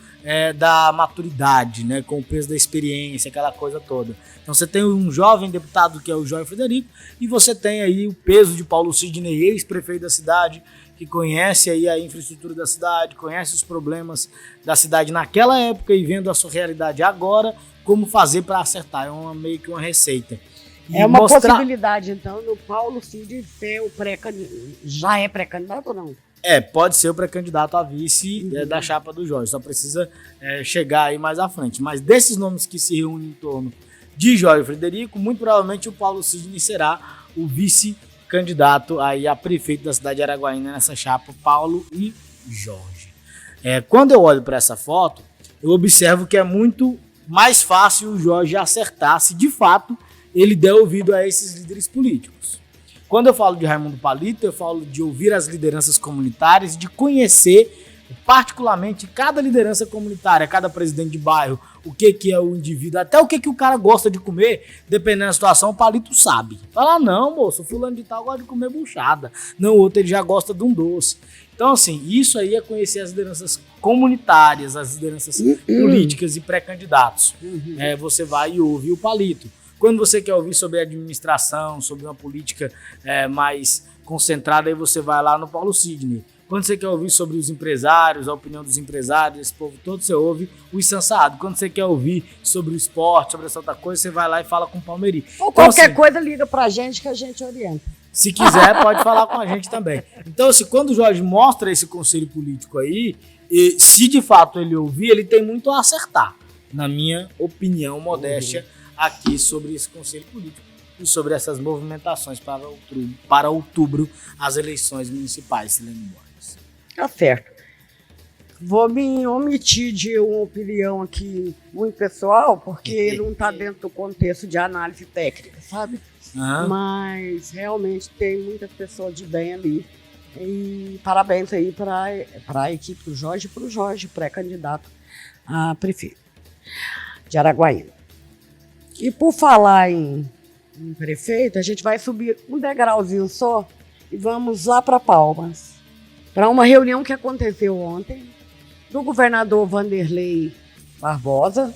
N: da maturidade, né, com o peso da experiência, aquela coisa toda. Então você tem um jovem deputado que é o Jorge Frederico e você tem aí o peso de Paulo Sidney, ex-prefeito da cidade, que conhece aí a infraestrutura da cidade, conhece os problemas da cidade naquela época e vendo a sua realidade agora, como fazer para acertar. É meio que uma receita. E
M: uma possibilidade, então, do Paulo Sidney ser o já é pré-candidato ou não?
N: Pode ser o pré-candidato a vice da chapa do Jorge, só precisa chegar aí mais à frente. Mas desses nomes que se reúnem em torno de Jorge Frederico, muito provavelmente o Paulo Sidney será o vice-candidato aí a prefeito da cidade de Araguaína nessa chapa, Paulo e Jorge. Quando eu olho para essa foto, eu observo que é muito mais fácil o Jorge acertar se de fato ele der ouvido a esses líderes políticos. Quando eu falo de Raimundo Palito, eu falo de ouvir as lideranças comunitárias, de conhecer particularmente cada liderança comunitária, cada presidente de bairro, o que é o indivíduo, até o que o cara gosta de comer, dependendo da situação, o palito sabe. Fala, não, moço, o fulano de tal gosta de comer buchada. Não, o outro ele já gosta de um doce. Então, assim, isso aí é conhecer as lideranças comunitárias, as lideranças políticas e pré-candidatos. Você vai e ouve o palito. Quando você quer ouvir sobre administração, sobre uma política mais concentrada, aí você vai lá no Paulo Sidney. Quando você quer ouvir sobre os empresários, a opinião dos empresários, esse povo todo, você ouve o Issan Saad. Quando você quer ouvir sobre o esporte, sobre essa outra coisa, você vai lá e fala com o Palmeri.
M: Ou qualquer coisa, liga pra gente que a gente orienta.
N: Se quiser, pode falar com a gente também. Então, assim, quando o Jorge mostra esse conselho político aí, se de fato ele ouvir, ele tem muito a acertar, na minha opinião modéstia, aqui sobre esse conselho político e sobre essas movimentações para outubro, as eleições municipais, Silene Borges.
M: Tá certo. Vou me omitir de uma opinião aqui muito pessoal, porque não está dentro do contexto de análise técnica, sabe? Mas realmente tem muitas pessoas de bem ali. E parabéns aí para a equipe do Jorge e para o Jorge, pré-candidato a prefeito de Araguaína. E por falar em prefeito, a gente vai subir um degrauzinho só e vamos lá para Palmas, para uma reunião que aconteceu ontem do governador Vanderlei Barbosa,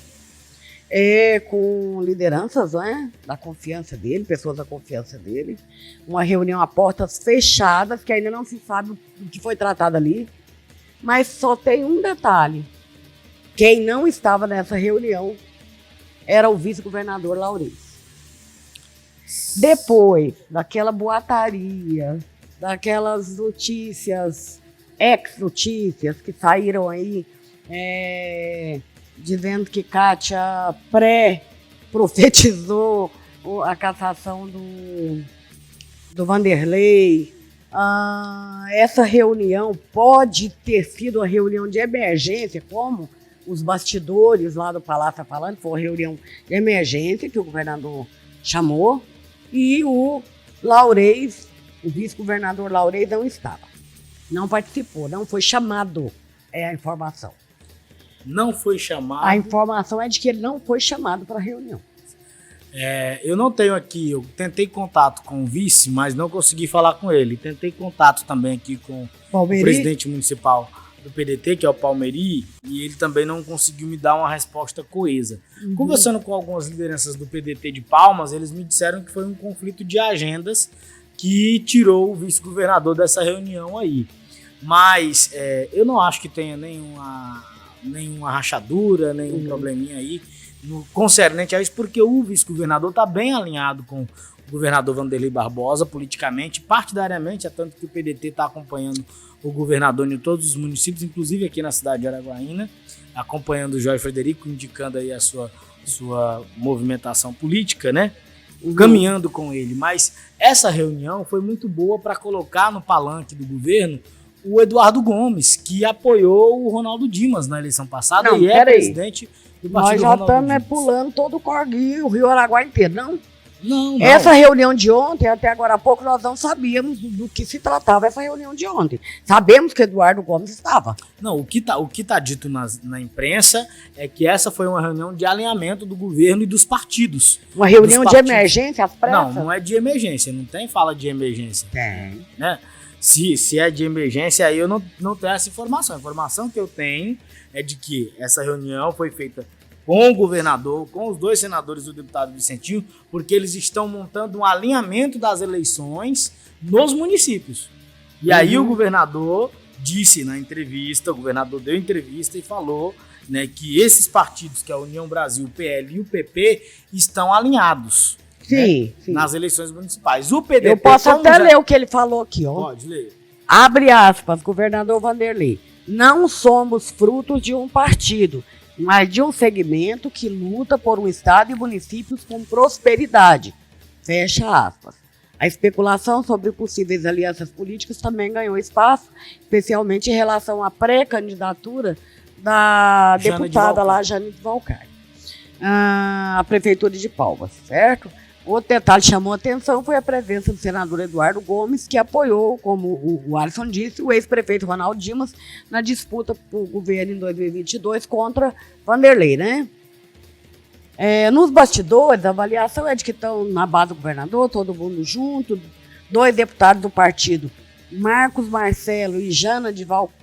M: com lideranças, né, da confiança dele, pessoas da confiança dele. Uma reunião a portas fechadas, que ainda não se sabe o que foi tratado ali, mas só tem um detalhe. Quem não estava nessa reunião era o vice-governador Laurez. Depois daquela boataria, daquelas notícias, ex-notícias que saíram aí, dizendo que Kátia pré-profetizou a cassação do Vanderlei. Essa reunião pode ter sido uma reunião de emergência, como os bastidores lá do Palácio falando, foi uma reunião de emergência que o governador chamou, e o Laurez, o vice-governador Laurez, não estava. Não participou, não foi chamado, é a informação.
N: Não foi chamado?
M: A informação é de que ele não foi chamado para a reunião.
N: Eu não tenho aqui, eu tentei contato com o vice, mas não consegui falar com ele. Tentei contato também aqui com
M: Palmeri,
N: o presidente municipal do PDT, que é o Palmeri, e ele também não conseguiu me dar uma resposta coesa. Conversando com algumas lideranças do PDT de Palmas, eles me disseram que foi um conflito de agendas que tirou o vice-governador dessa reunião aí. Mas eu não acho que tenha nenhuma rachadura, nenhum probleminha aí concernente a isso, porque o vice-governador está bem alinhado com o governador Vanderlei Barbosa politicamente, partidariamente, é tanto que o PDT está acompanhando o governador em todos os municípios, inclusive aqui na cidade de Araguaína, acompanhando o Jorge Frederico, indicando aí a sua movimentação política, né? Caminhando com ele. Mas essa reunião foi muito boa para colocar no palanque do governo o Eduardo Gomes, que apoiou o Ronaldo Dimas na eleição passada e é presidente do partido.
M: Nós já estamos pulando todo o Corguinho, o Rio Araguaia inteiro, não?
N: Não.
M: Essa reunião de ontem, até agora há pouco, nós não sabíamos do que se tratava essa reunião de ontem. Sabemos que Eduardo Gomes estava.
N: Não, o que tá dito na imprensa é que essa foi uma reunião de alinhamento do governo e dos partidos.
M: Uma reunião de emergência, às pressas?
N: Não é de emergência, não tem fala de emergência.
M: Tem.
N: Né? Se é de emergência, aí eu não tenho essa informação. A informação que eu tenho é de que essa reunião foi feita com o governador, com os dois senadores e o deputado Vicentinho, porque eles estão montando um alinhamento das eleições nos municípios. E aí o governador disse na entrevista, o governador deu entrevista e falou, né, que esses partidos, que é a União Brasil, o PL e o PP, estão alinhados.
M: Sim, sim.
N: Nas eleições municipais. O PDT...
M: Eu posso até ler o que ele falou aqui, ó.
N: Pode ler.
M: Abre aspas, governador Vanderlei. Não somos frutos de um partido, mas de um segmento que luta por um estado e municípios com prosperidade. Fecha aspas. A especulação sobre possíveis alianças políticas também ganhou espaço, especialmente em relação à pré-candidatura da deputada lá, Jane de Valcárcel, à Prefeitura de Palmas, certo? Outro detalhe que chamou a atenção foi a presença do senador Eduardo Gomes, que apoiou, como o Alisson disse, o ex-prefeito Ronaldo Dimas na disputa por governo em 2022 contra Vanderlei, né? Nos bastidores, a avaliação é de que estão na base do governador, todo mundo junto, 2 deputados do partido, Marcos Marcelo e Jana de Valcari,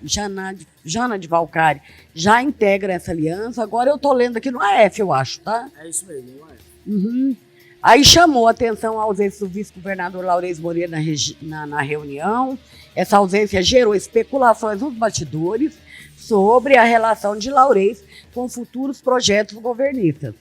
M: já integram essa aliança. Agora eu estou lendo aqui no AF, eu acho, tá?
N: É isso mesmo, no AF.
M: Uhum. Aí chamou a atenção a ausência do vice-governador Laurez Moreira na reunião. Essa ausência gerou especulações nos bastidores sobre a relação de Laurez com futuros projetos governistas.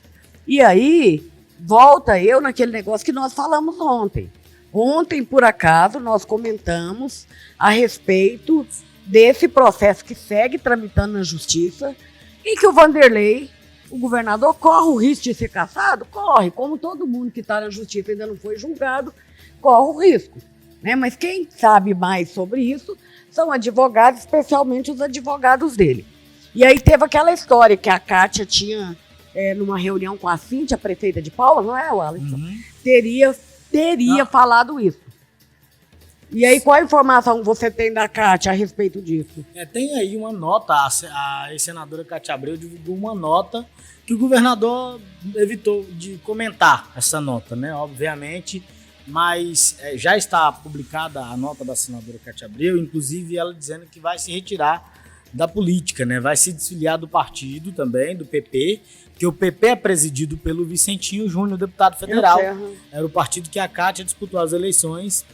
M: E aí, volta eu naquele negócio que nós falamos ontem. Ontem, por acaso, nós comentamos a respeito desse processo que segue tramitando na justiça e que o Vanderlei, o governador, corre o risco de ser cassado? Corre, como todo mundo que está na justiça ainda não foi julgado, corre o risco. Né? Mas quem sabe mais sobre isso são advogados, especialmente os advogados dele. E aí teve aquela história que a Kátia tinha, numa reunião com a Cíntia, a prefeita de Palmas, não é, Alisson? Uhum. Teria falado isso. E aí, qual a informação você tem da Kátia a respeito disso?
N: Tem aí uma nota, a ex-senadora Kátia Abreu divulgou uma nota que o governador evitou de comentar essa nota, né? Obviamente, mas já está publicada a nota da senadora Kátia Abreu, inclusive ela dizendo que vai se retirar da política, né? Vai se desfiliar do partido também, do PP, que o PP é presidido pelo Vicentinho Júnior, deputado federal. Era o partido que a Kátia disputou as eleições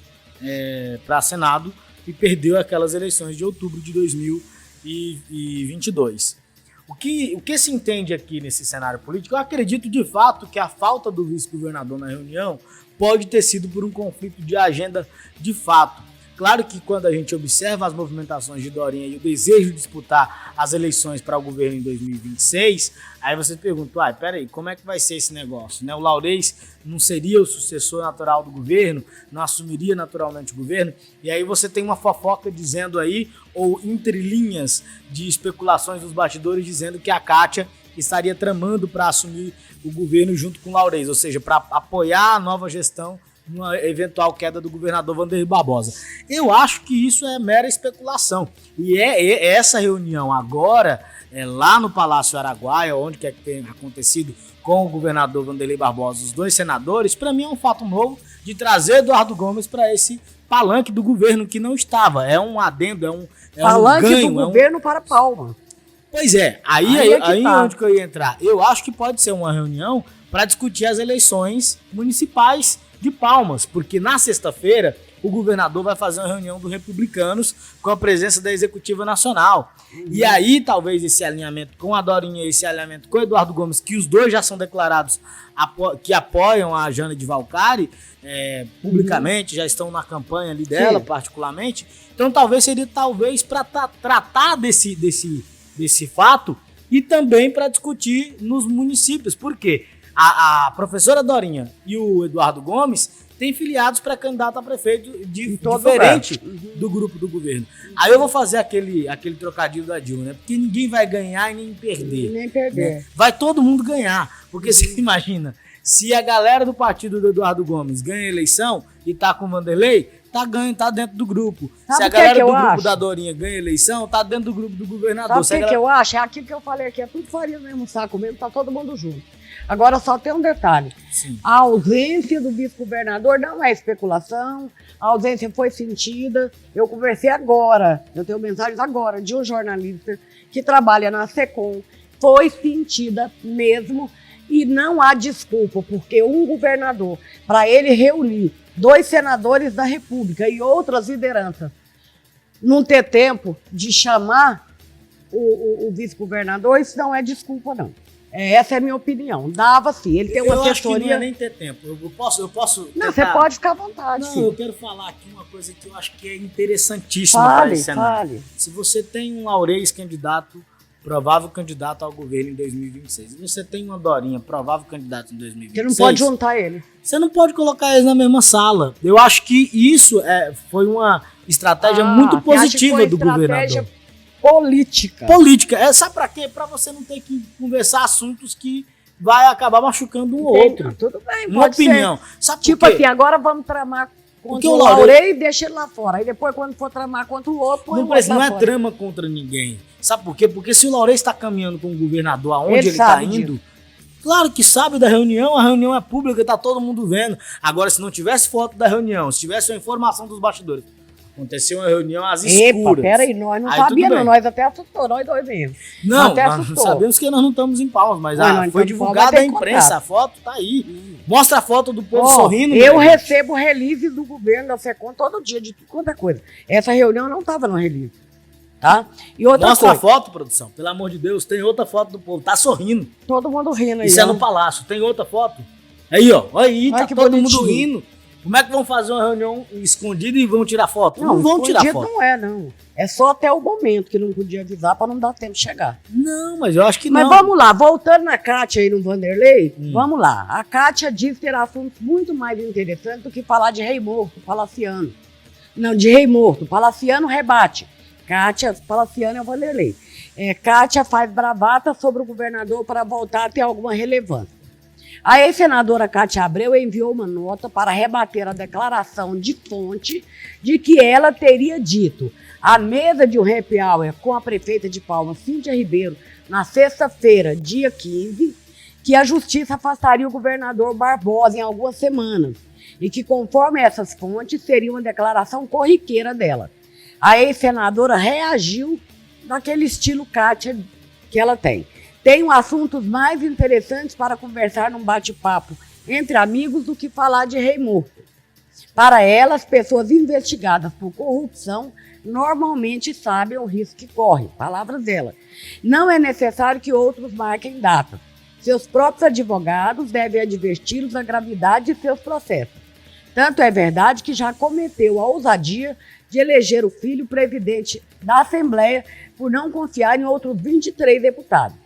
N: para Senado e perdeu aquelas eleições de outubro de 2022. O que se entende aqui nesse cenário político? Eu acredito de fato que a falta do vice-governador na reunião pode ter sido por um conflito de agenda de fato. Claro que quando a gente observa as movimentações de Dorinha e o desejo de disputar as eleições para o governo em 2026, aí você pergunta, peraí, como é que vai ser esse negócio? Né? O Laurez não seria o sucessor natural do governo, não assumiria naturalmente o governo, e aí você tem uma fofoca dizendo aí, ou entre linhas de especulações dos bastidores, dizendo que a Kátia estaria tramando para assumir o governo junto com o Laurez, ou seja, para apoiar a nova gestão numa eventual queda do governador Vanderlei Barbosa. Eu acho que isso é mera especulação. E essa reunião agora, lá no Palácio Araguaia, onde quer que tenha acontecido com o governador Vanderlei Barbosa, os 2 senadores, para mim é um fato novo de trazer Eduardo Gomes para esse palanque do governo que não estava. É um adendo, é um
M: palanque
N: ganho.
M: Do governo para Palmas.
N: Pois é, aí onde que eu ia entrar. Eu acho que pode ser uma reunião para discutir as eleições municipais de Palmas, porque na sexta-feira o governador vai fazer uma reunião dos republicanos com a presença da Executiva Nacional. E aí talvez esse alinhamento com a Dorinha, esse alinhamento com o Eduardo Gomes, que os 2 já são declarados que apoiam a Jana de Valcari publicamente, já estão na campanha ali dela, particularmente. Então talvez seria para tratar desse fato e também para discutir nos municípios. Por quê? A professora Dorinha e o Eduardo Gomes têm filiados para candidato a prefeito diferente do grupo do governo. Aí eu vou fazer aquele trocadilho da Dilma, né? Porque ninguém vai ganhar e nem perder. Né? Vai todo mundo ganhar. Porque você imagina, se a galera do partido do Eduardo Gomes ganha a eleição e tá com o Vanderlei, tá dentro do grupo. Se a galera do grupo da Dorinha ganha a eleição, tá dentro do grupo do governador.
M: Sabe o que eu acho? É aquilo que eu falei aqui, é tudo farinha no mesmo saco mesmo, tá todo mundo junto. Agora só tem um detalhe. Sim. A ausência do vice-governador não é especulação, a ausência foi sentida. Eu conversei agora, eu tenho mensagens agora de um jornalista que trabalha na SECOM, foi sentida mesmo e não há desculpa, porque um governador, para ele reunir 2 senadores da República e outras lideranças, não ter tempo de chamar o vice-governador, isso não é desculpa, não. Essa é a minha opinião. Dava sim. Ele tem uma assessoria.
N: Acho que não é nem ter tempo. Eu posso
M: não, você pode ficar à vontade.
N: Não, eu quero falar aqui uma coisa que eu acho que é interessantíssima para esse cenário. Se você tem um Laurez candidato, provável candidato ao governo em 2026, e você tem uma Dorinha, provável candidato em 2026...
M: Você não pode juntar ele.
N: Você não pode colocar eles na mesma sala. Eu acho que isso foi uma estratégia muito positiva do governador.
M: Política.
N: Sabe pra quê? Pra você não ter que conversar assuntos que vai acabar machucando um outro.
M: Tudo bem,
N: uma opinião. Sabe
M: tipo assim, agora vamos tramar contra o Laurei e deixa ele lá fora. Aí depois, quando for tramar contra o outro, põe
N: não é trama contra ninguém. Sabe por quê? Porque se o Laurei está caminhando com o governador aonde ele está indo, claro que sabe da reunião, a reunião é pública, tá todo mundo vendo. Agora, se não tivesse foto da reunião, se tivesse a informação dos bastidores, aconteceu uma reunião às escuras.
M: Peraí, nós não sabíamos, não. Nós até assustou, nós dois mesmo.
N: Não, nós sabemos que nós não estamos em Palmas, mas foi divulgada a imprensa, a foto tá aí. Mostra a foto do povo sorrindo.
M: Eu recebo release do governo da SECOM todo dia, de quanta coisa. Essa reunião não estava no release, tá? E outra
N: Mostra a foto, produção, pelo amor de Deus, tem outra foto do povo, tá sorrindo.
M: Todo mundo rindo aí.
N: Isso é no Palácio, tem outra foto? Aí, ó, aí, tá todo mundo rindo. Como é que vão fazer uma reunião escondida e vão tirar foto? Não vão tirar foto.
M: Não. É só até o momento que não podia avisar para não dar tempo de chegar.
N: Não, mas eu acho que não.
M: Mas vamos lá, voltando na Kátia aí no Vanderlei, vamos lá. A Kátia diz ter assuntos muito mais interessantes do que falar de rei morto, palaciano. Não, de rei morto, palaciano rebate. Kátia, palaciano é o Vanderlei. Kátia faz bravata sobre o governador para voltar a ter alguma relevância. A ex-senadora Cátia Abreu enviou uma nota para rebater a declaração de fonte de que ela teria dito à mesa de um happy hour com a prefeita de Palmas, Cíntia Ribeiro, na sexta-feira, dia 15, que a justiça afastaria o governador Barbosa em algumas semanas e que, conforme essas fontes, seria uma declaração corriqueira dela. A ex-senadora reagiu naquele estilo Cátia que ela tem. Tenho assuntos mais interessantes para conversar num bate-papo entre amigos do que falar de rei morto. Para elas, pessoas investigadas por corrupção normalmente sabem o risco que correm. Palavras dela. Não é necessário que outros marquem data. Seus próprios advogados devem adverti-los da gravidade de seus processos. Tanto é verdade que já cometeu a ousadia de eleger o filho presidente da Assembleia por não confiar em outros 23 deputados.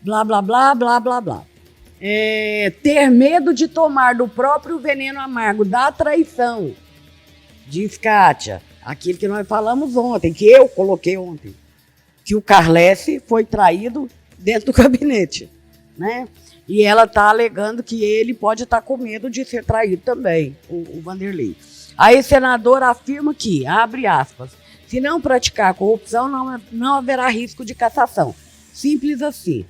M: Blá, blá, blá, blá, blá, blá. Ter medo de tomar do próprio veneno amargo da traição, diz Kátia. Aquilo que nós falamos ontem, que eu coloquei ontem. Que o Carlesse foi traído dentro do gabinete, né? E ela está alegando que ele pode estar com medo de ser traído também, o Vanderlei. A ex-senadora afirma que, abre aspas, se não praticar corrupção, não haverá risco de cassação. Simples assim.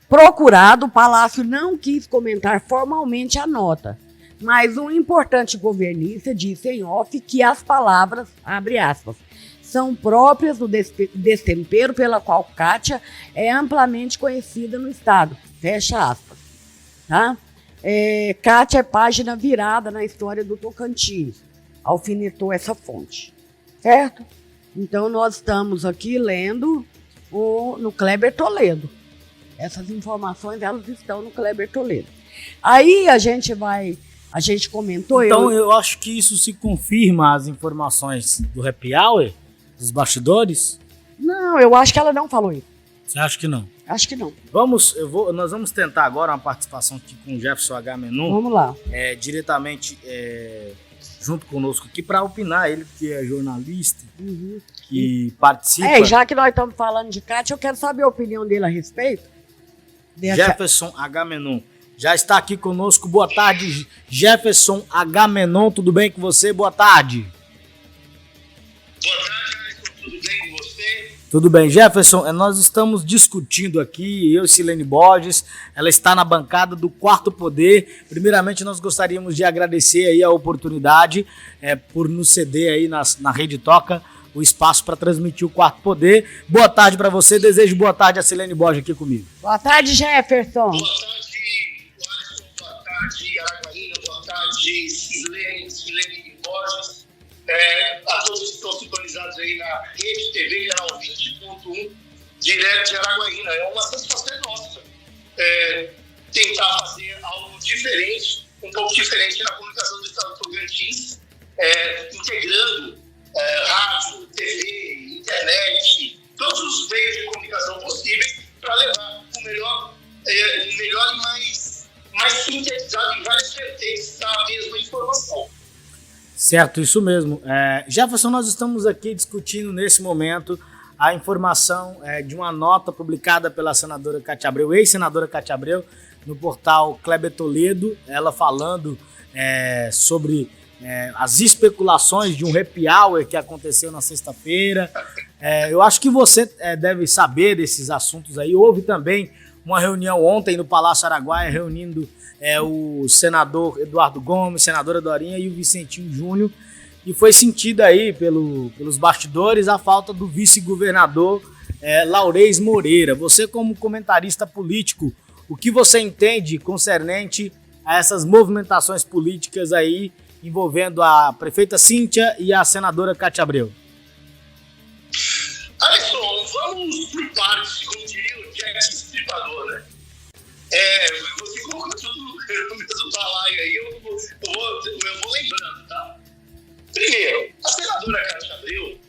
M: Procurado, o Palácio não quis comentar formalmente a nota, mas um importante governista disse em off que as palavras, abre aspas, são próprias do destempero pela qual Kátia é amplamente conhecida no Estado, fecha aspas. Tá? Kátia é página virada na história do Tocantins, alfinetou essa fonte, certo? Então nós estamos aqui lendo no Kleber Toledo. Essas informações, elas estão no Kleber Toledo. Aí a gente comentou...
N: Então eu acho que isso se confirma as informações do happy hour, dos bastidores?
M: Não, eu acho que ela não falou isso.
N: Você acha que não?
M: Acho que não.
N: Nós vamos tentar agora uma participação aqui com o Jefferson Agamenon.
M: Vamos lá.
N: Diretamente junto conosco aqui para opinar, ele que é jornalista, que participa...
M: já que nós estamos falando de Kátia, eu quero saber a opinião dele a respeito.
N: Jefferson Agamenon já está aqui conosco. Boa tarde, Jefferson Agamenon, tudo bem com você? Boa tarde.
O: Boa tarde, tudo bem com você?
N: Tudo bem, Jefferson, nós estamos discutindo aqui, eu e Silene Borges, ela está na bancada do Quarto Poder. Primeiramente, nós gostaríamos de agradecer aí a oportunidade por nos ceder aí na Rede Toca o espaço para transmitir o Quarto Poder. Boa tarde para você, desejo boa tarde a Silene Borges aqui comigo.
M: Boa tarde, Jefferson.
O: Boa tarde, Alisson, boa tarde, Araguaína, boa tarde, Silene Borges. A todos que estão sintonizados aí na Rede TV, canal 20.1, direto de Araguaína. É uma satisfação nossa tentar fazer algo diferente, um pouco diferente na comunicação do Estado do Tocantins, integrando rádio, TV, internet, todos os meios de comunicação possíveis para levar o melhor e mais sintetizado em várias vertentes da mesma informação.
N: Certo, isso mesmo. Jefferson, nós estamos aqui discutindo nesse momento a informação de uma nota publicada pela senadora Cátia Abreu, ex-senadora Cátia Abreu, no portal Kleber Toledo, ela falando sobre as especulações de um happy hour que aconteceu na sexta-feira. Eu acho que você deve saber desses assuntos aí. Houve também uma reunião ontem no Palácio Araguaia, reunindo o senador Eduardo Gomes, senadora Dorinha e o Vicentinho Júnior, e foi sentida aí pelos bastidores a falta do vice-governador Laurez Moreira. Você, como comentarista político, o que você entende concernente a essas movimentações políticas aí envolvendo a prefeita Cíntia e a senadora Cátia Abreu?
O: Alisson, vamos por partes, como diria o Jack Stripador, né? Você colocou tudo no mesmo balaio aí, eu vou lembrando, tá? Primeiro, a senadora Cátia Abreu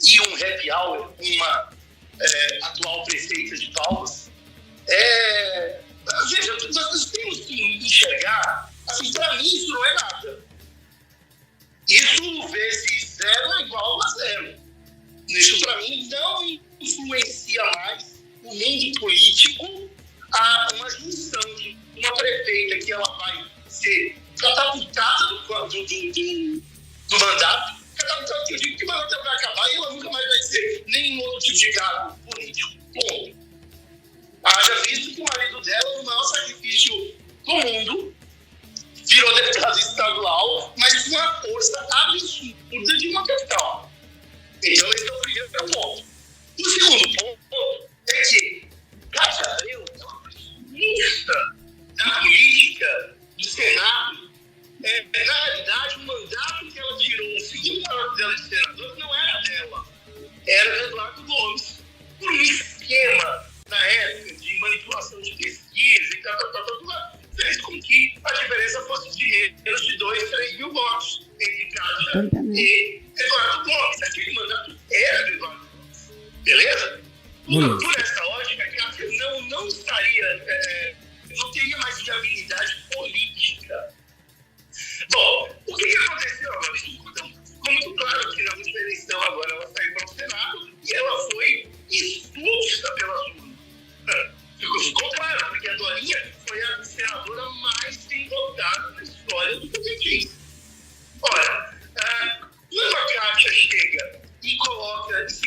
O: e um happy hour, uma atual prefeita de Palmas, veja, nós temos que enxergar, assim, para mim isso não é nada. Isso vezes 0 é igual a 0. Isso para mim não influencia mais o mundo político a uma junção de uma prefeita que ela vai ser catapultada do mandato. Catapultada, que eu digo que o mandato vai acabar e ela nunca mais vai ser nenhum outro tipo de cargo político. Bom, haja visto que o marido dela, o maior sacrifício do mundo, virou deputado estadual, mas com uma força absurda de uma capital. Então, esse é o primeiro ponto. O segundo ponto é que Cátia Abreu é uma ministra da política do Senado. Na realidade, o mandato que ela tirou, o segundo mandato dela de senador, não era dela. Era do Eduardo Gomes. Por um esquema, na época, de manipulação de pesquisa e tal, fez com que a diferença fosse de menos de 2, 3 mil votos entre Cátia e Eduardo Gomes. Aquele mandato era do Eduardo Gomes. Beleza? Por essa lógica, Cátia não estaria, não teria mais viabilidade política. Bom, o que aconteceu agora? Isso ficou muito claro que na última eleição agora ela saiu para o Senado e ela foi expulsa pelas urnas. Ficou claro, porque a Dorinha foi a senadora mais bem votada na história do Tocantins. Ora, quando a Cátia chega e se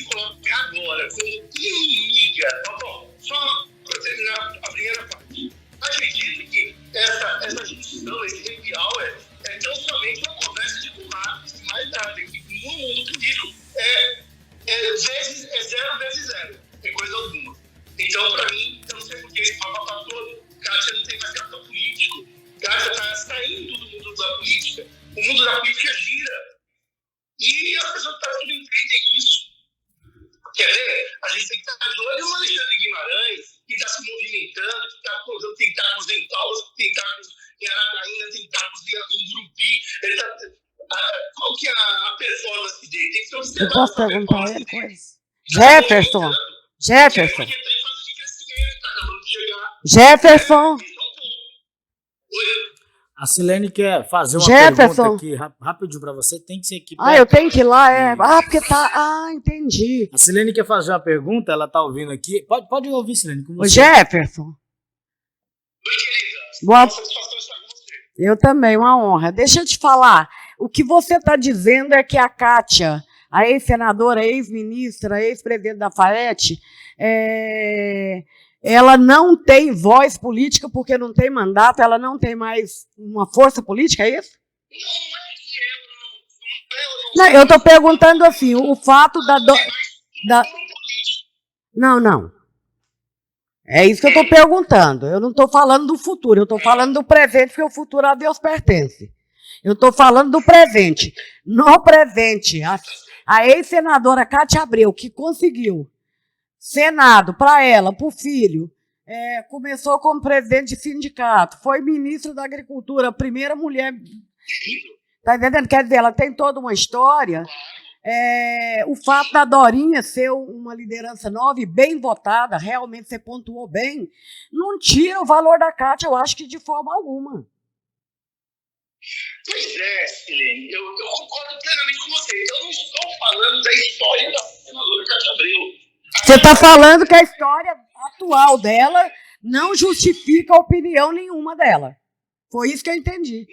O: coloca agora como inimiga, bom, só para terminar a primeira parte, acredito que essa junção, esse happy hour, é tão somente uma conversa de comadres, e mais nada, que no mundo político é 0 vezes 0, tem coisa alguma. Então, para mim, eu não sei por que esse papo está todo. Cátia não tem mais cartão político. Cátia está saindo do mundo da política. O mundo da política gira. E as pessoas estão tudo entendem isso. Quer ver? A gente tem que estar de olho no Alexandre Guimarães, que está se movimentando, que está colocando tentáculos em Palmas, tentáculos em Aragaína, tentáculos em Gurupi. Qual que é a performance dele? Tem que ser observado.
M: Eu posso perguntar a ele coisa? Jefferson.
N: A Silene quer fazer uma pergunta aqui rapidinho para você. Tem que ser aqui.
M: Eu tenho que ir lá, porque tá. Entendi.
N: A Silene quer fazer uma pergunta, ela tá ouvindo aqui. Pode ouvir, Silene.
M: O Jefferson. Boa. Eu também, uma honra. Deixa eu te falar. O que você está dizendo é que a Cátia, a ex-senadora, ex-ministra, ex-presidente da FAET, ela não tem voz política porque não tem mandato, ela não tem mais uma força política, é isso? Não, eu estou perguntando assim, o fato da... Não. É isso que eu estou perguntando. Eu não estou falando do futuro, eu estou falando do presente, porque o futuro a Deus pertence. Eu estou falando do presente. No presente, a ex-senadora Cátia Abreu, que conseguiu Senado para ela, para o filho, começou como presidente de sindicato, foi ministra da Agricultura, a primeira mulher. Está entendendo? Quer dizer, ela tem toda uma história. O fato da Dorinha ser uma liderança nova e bem votada, realmente você pontuou bem, não tira o valor da Cátia, eu acho que de forma alguma.
O: Pois é, Silene, eu concordo plenamente com você. Eu não estou falando da história da senadora Cátia Abreu.
M: Você está falando que a história atual dela não justifica a opinião nenhuma dela. Foi isso que eu entendi.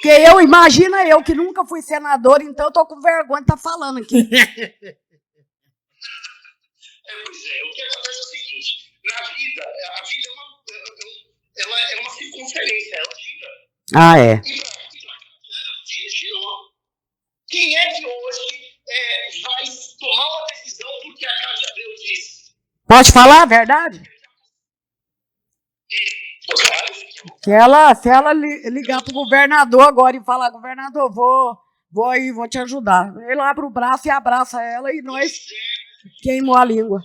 M: Porque imagina eu que nunca fui senador, então eu tô com vergonha de estar falando aqui.
O: Pois é, o que acontece é o seguinte, na vida, a vida é uma circunferência, ela gira.
M: Ah, é.
O: Girou. Quem é que hoje vai tomar uma decisão porque a Cátia Abreu disse?
M: Pode falar a verdade? Se ela ligar pro governador agora e falar, governador, vou aí, vou te ajudar. Ele abre o braço e abraça ela e nós queimou a língua.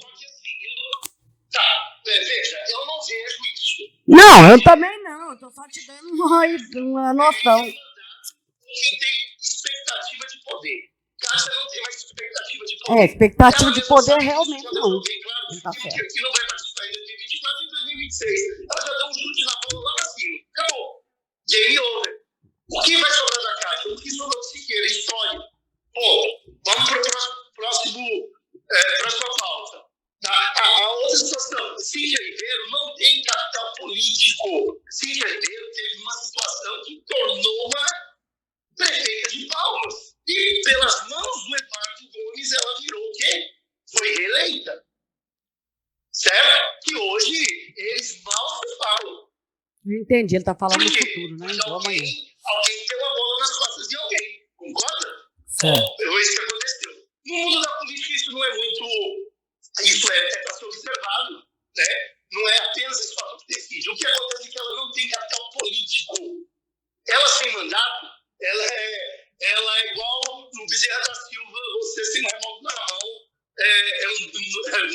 O: Tá, veja, eu não vejo isso.
M: Não, eu também não. Eu tô só te dando uma noção.
O: Quem tem expectativa de poder. Cátia não tem mais expectativa de poder.
M: Expectativa de poder realmente não. Tá certo.
O: Que não vai participar em 2024 e 2026. Ela já deu um chute na bola lá pra cima. Acabou. Game over. O que vai sobrar da Cátia? O que sobrou do Siqueira? História. Vamos pro próxima pauta. A outra situação. Cíntia Ribeiro não tem capital político. Cíntia Ribeiro teve uma situação que tornou-a prefeita de Palmas. E pelas mãos do Eduardo Gomes, ela virou o quê? Foi reeleita. Certo? Que hoje eles mal se falam.
M: Não entendi, ele tá falando do futuro, né?
O: Alguém deu a bola nas costas de alguém. Concorda?
N: Certo.
O: Foi isso que aconteceu. No mundo da política, isso não é muito. Isso é para ser observado, né? Não é apenas esse fator que decide. O que acontece é que ela não tem capital político. Ela sem mandato, ela é igual no Bezerra da Silva, você sem remoto na mão,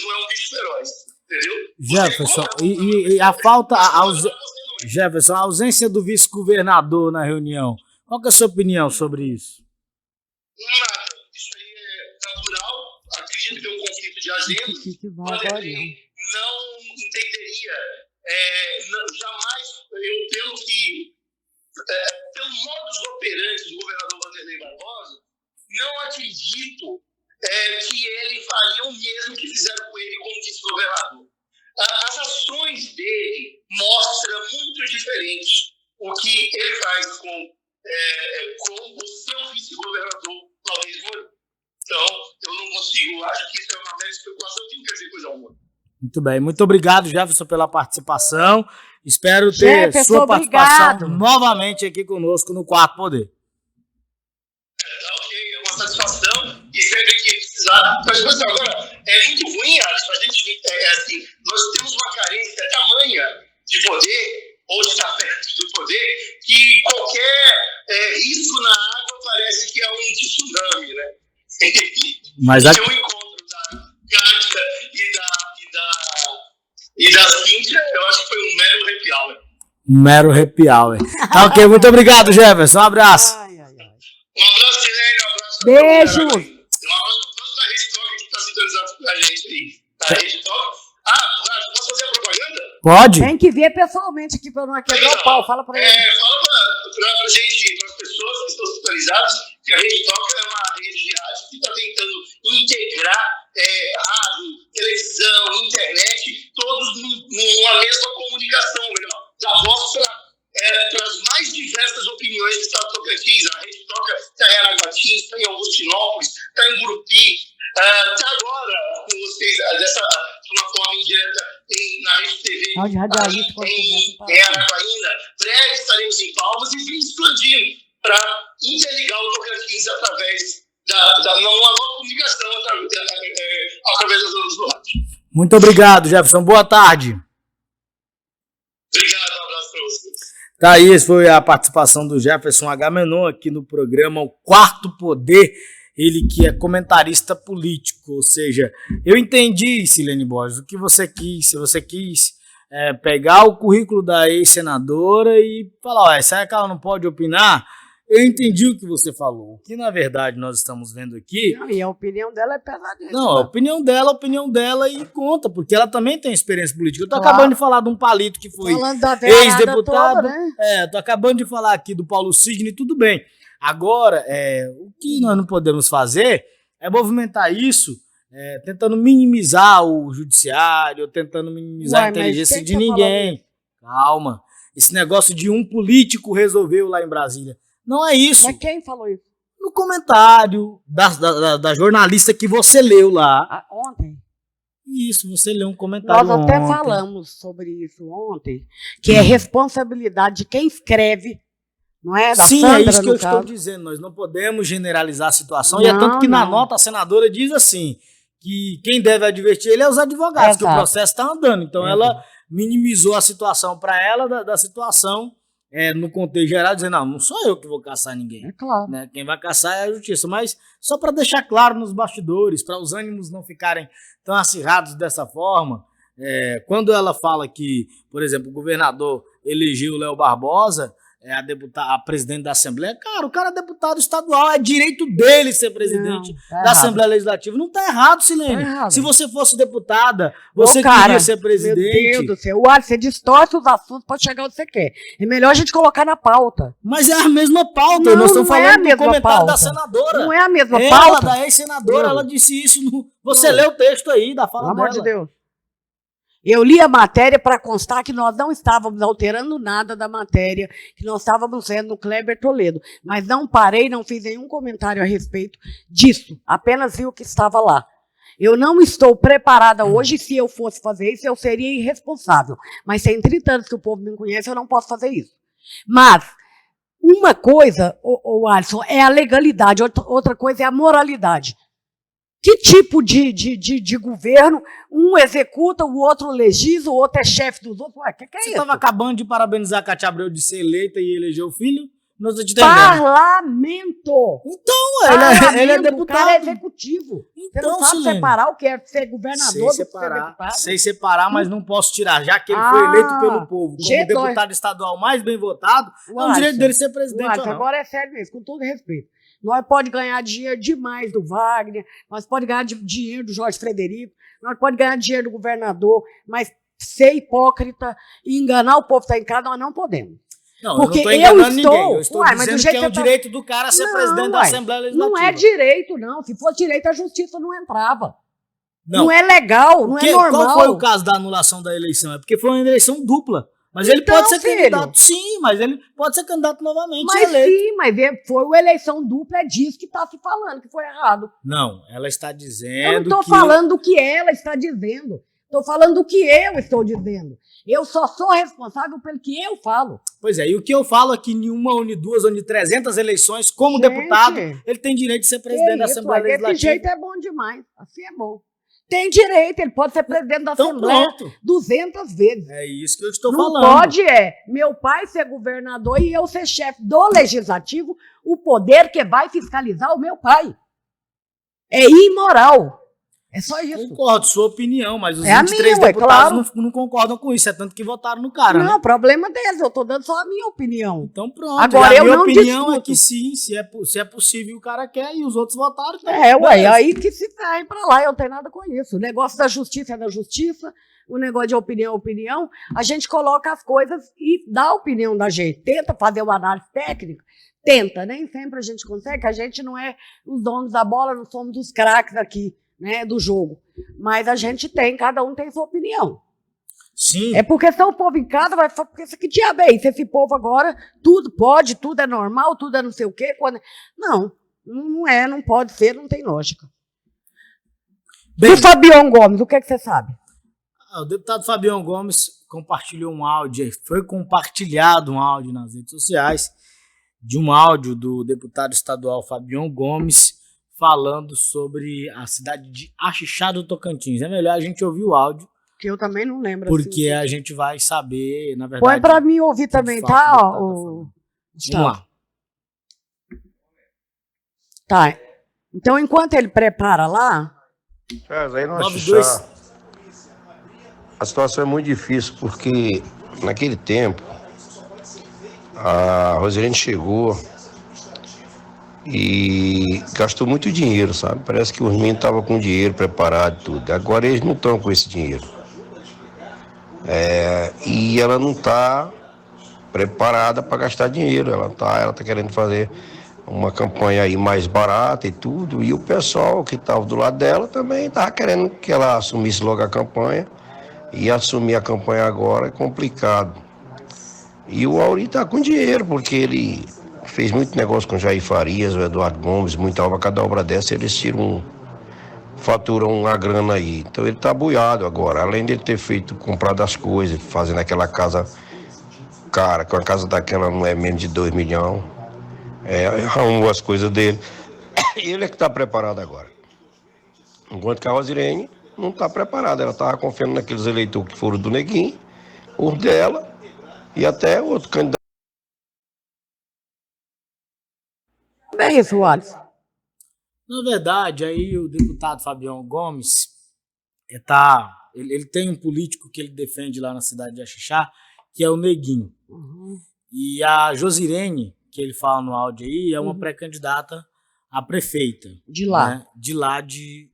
O: não é um bicho feroz, entendeu?
N: Jefferson, e a falta, Jefferson, a ausência do vice-governador na reunião, qual que é a sua opinião sobre isso?
O: Nada, isso aí é natural, acredito que é um conflito de agendas, Vanderlei não entenderia, jamais, pelo modus operandi do governador Vanderlei Barbosa, não acredito que ele faria o mesmo que fizeram com ele como vice-governador. As ações dele mostram muito diferente o que ele faz com o seu vice-governador, Claudio Moura. Então, eu não consigo, acho que isso é uma mera especulação que não quer dizer coisa alguma.
N: Muito bem, muito obrigado, Jefferson, pela participação. Espero ter sua participação novamente aqui conosco no Quarto Poder.
O: Ok, é uma satisfação e sempre que precisar. Mas agora, é muito ruim, Alisson, a gente, assim, nós temos uma carência tamanha de poder, ou de estar perto do poder, que qualquer risco na água parece que é um tsunami, né?
N: Mas
O: o encontro da Cátia e da Cíntia, eu acho que foi um mero happy hour.
N: Um mero happy hour. Tá ok, muito obrigado, Jefferson. Um abraço.
O: Um abraço, Silene, um abraço.
M: Beijo.
O: Um abraço da Rede Talk que está sintonizado com a gente aí. Da Rede Talk. Posso fazer a propaganda?
N: Pode.
M: Tem que ver pessoalmente aqui para não quebrar o pau. Fala para ele.
O: Fala pra gente, para as pessoas que estão sintonizadas, que a Rede Talk é uma rede de rádio que está tentando integrar rádio, televisão, internet, todos numa mesma comunicação, melhor, da voz para as mais diversas opiniões do Estado Tocantins. A Rede toca está em Araguatinga, está em Augustinópolis, está em Gurupi, está agora com vocês de uma forma indireta na Rede TV em Araguaína. Breve estaremos em Palmas e vim expandindo para interligar o Tocantins através da nova comunicação através das ondas do rádio.
N: Muito obrigado, Jefferson. Boa tarde.
O: Obrigado, um abraço para vocês.
N: Tá aí, essa foi a participação do Jefferson Agamenon aqui no programa O Quarto Poder. Ele que é comentarista político, ou seja, eu entendi, Silene Borges, o que você quis. Se você quis pegar o currículo da ex-senadora e falar, será que ela não pode opinar? Eu entendi o que você falou. O que, na verdade, nós estamos vendo aqui...
M: Não, e a opinião dela é pesadíssima.
N: Não, a opinião dela e conta, porque ela também tem experiência política. Eu tô acabando de falar de um palito que foi ex-deputado. Né? Tô acabando de falar aqui do Paulo Sidney, tudo bem. Agora, o que nós não podemos fazer é movimentar isso tentando minimizar o judiciário, tentando minimizar a inteligência de ninguém. Calma. Esse negócio de um político resolveu lá em Brasília. Não é isso.
M: Mas quem falou isso?
N: No comentário da jornalista que você leu lá.
M: Ontem?
N: Isso, você leu um comentário
M: Nós até
N: ontem.
M: falamos sobre isso ontem, que é responsabilidade de quem escreve, não é? Da
N: Sim,
M: Sandra,
N: é isso que eu estou
M: caso.
N: dizendo. Nós não podemos generalizar a situação.
M: Não,
N: e é tanto que na
M: não.
N: nota a senadora diz assim, que quem deve advertir ele é os advogados, que o processo está andando. Então ela minimizou a situação para ela da situação no contexto geral, dizendo, não sou eu que vou caçar ninguém.
M: É claro.
N: Né? Quem vai caçar é a justiça. Mas só para deixar claro nos bastidores, para os ânimos não ficarem tão acirrados dessa forma, quando ela fala que, por exemplo, o governador elegeu o Léo Barbosa, a presidente da Assembleia, cara, o cara é deputado estadual, é direito dele ser presidente da Assembleia Legislativa. Não tá errado, Silene.
M: Tá errado.
N: Se você fosse deputada, você queria ser presidente.
M: Meu Deus do céu, você distorce os assuntos para chegar onde você quer. É melhor a gente colocar na pauta.
N: Mas é a mesma pauta, nós estamos falando do comentário da senadora.
M: Não é a mesma
N: pauta.
M: pauta.
N: Da ex-senadora, ela disse isso. Você lê o texto aí da fala
M: Pelo
N: dela.
M: amor de Deus. Eu li a matéria para constar que nós não estávamos alterando nada da matéria, que nós estávamos vendo no Kleber Toledo. Mas não parei, não fiz nenhum comentário a respeito disso. Apenas vi o que estava lá. Eu não estou preparada hoje, se eu fosse fazer isso, eu seria irresponsável. Mas tem 30 anos que o povo me conhece, eu não posso fazer isso. Mas uma coisa, Alisson, é a legalidade, outra coisa é a moralidade. Que tipo de governo um executa, o outro legisla, o outro é chefe dos outros? Ué, que é
N: Você
M: isso?
N: estava acabando de parabenizar a Cátia Abreu de ser eleita e eleger o filho? Nós te
M: Parlamento!
N: Então, ele é deputado.
M: O cara é executivo. Você não sabe
N: Silene,
M: separar o que é ser governador do que ser deputado.
N: Sei separar, mas não posso tirar. Já que ele foi eleito pelo povo como
M: G2.
N: deputado estadual mais bem votado, é um direito dele ser presidente ou não.
M: Agora é sério mesmo, com todo respeito. Nós podemos ganhar dinheiro demais do Wagner, nós podemos ganhar dinheiro do Jorge Frederico, nós podemos ganhar dinheiro do governador, mas ser hipócrita e enganar o povo que está em casa, nós não podemos.
N: Não,
M: porque
N: eu não estou enganando ninguém. Eu estou
M: mas
N: dizendo que é um direito do cara ser presidente da Assembleia Legislativa.
M: Não é direito, não. Se fosse direito, a justiça não entrava.
N: Não,
M: não é legal, não é normal.
N: Qual foi o caso da anulação da eleição? É porque foi uma eleição dupla. Mas ele pode ser candidato, sim, mas ele pode ser candidato novamente.
M: Mas sim, mas foi uma eleição dupla, é disso que está se falando, que foi errado.
N: Não, ela está dizendo.
M: Eu não estou falando do que ela está dizendo. Estou falando do que eu estou dizendo. Eu só sou responsável pelo que eu falo.
N: Pois é, e o que eu falo é que em uma, ou em duas, ou em 300 eleições, como deputado, ele tem direito de ser presidente da Assembleia Legislativa.
M: Desse jeito é bom demais. Assim é bom. Tem direito, ele pode ser presidente da Assembleia 200 vezes.
N: É isso que eu estou
M: não
N: falando.
M: Não pode meu pai ser governador e eu ser chefe do Legislativo, o poder que vai fiscalizar o meu pai. É imoral. É só isso.
N: Concordo, sua opinião, mas os 23 deputados não concordam com isso, é tanto que votaram no cara,
M: Não, problema deles, eu estou dando só a minha opinião.
N: Então pronto,
M: agora eu
N: minha
M: não
N: opinião
M: discuto.
N: é que sim, se é possível o cara quer e os outros votaram. Então,
M: aí que se vai pra lá, eu não tenho nada com isso. O negócio da justiça é da justiça, o negócio de opinião é opinião, a gente coloca as coisas e dá a opinião da gente, tenta fazer uma análise técnica, tenta, nem sempre a gente consegue, a gente não é os donos da bola, não somos os craques aqui, né, do jogo. Mas a gente cada um tem sua opinião.
N: Sim.
M: É porque se o povo em casa vai falar, que diabo é isso? Esse povo agora, tudo pode, tudo é normal, tudo é não sei o quê. Não pode ser, não tem lógica. Bem, do Fabião Gomes, o que você sabe?
N: O deputado Fabião Gomes compartilhou um áudio, foi compartilhado um áudio nas redes sociais, de um áudio do deputado estadual Fabião Gomes, falando sobre a cidade de Axixá do Tocantins. É melhor a gente ouvir o áudio.
M: Que eu também não lembro.
N: Porque a gente vai saber, na verdade...
M: Põe pra mim ouvir também, tá?
N: Vamos lá.
M: Tá. Então, enquanto ele prepara lá...
P: Aí no Axixá, a situação é muito difícil, porque naquele tempo, a Rosilene chegou... e gastou muito dinheiro, sabe? Parece que os meninos estavam com dinheiro preparado e tudo. Agora eles não estão com esse dinheiro. E ela não está preparada para gastar dinheiro. Ela tá querendo fazer uma campanha aí mais barata e tudo, e o pessoal que estava do lado dela também estava querendo que ela assumisse logo a campanha, e assumir a campanha agora é complicado. E o Auri está com dinheiro, porque ele fez muito negócio com o Jair Farias, o Eduardo Gomes, muita obra, cada obra dessa eles faturam uma grana aí. Então ele está buiado agora, além de ele ter comprado as coisas, fazendo aquela casa cara, que uma casa daquela não é menos de 2 milhões, arrumou as coisas dele. Ele é que está preparado agora. Enquanto que a Rosirene não está preparada, ela estava confiando naqueles eleitores que foram do Neguinho, os dela, e até outro candidato.
M: É isso, Alisson.
N: Na verdade, aí o deputado Fabião Gomes, ele tem um político que ele defende lá na cidade de Axixá, que é o Neguinho. E a Josirene, que ele fala no áudio aí, é uma pré-candidata a prefeita.
M: De lá.
N: Né? De lá de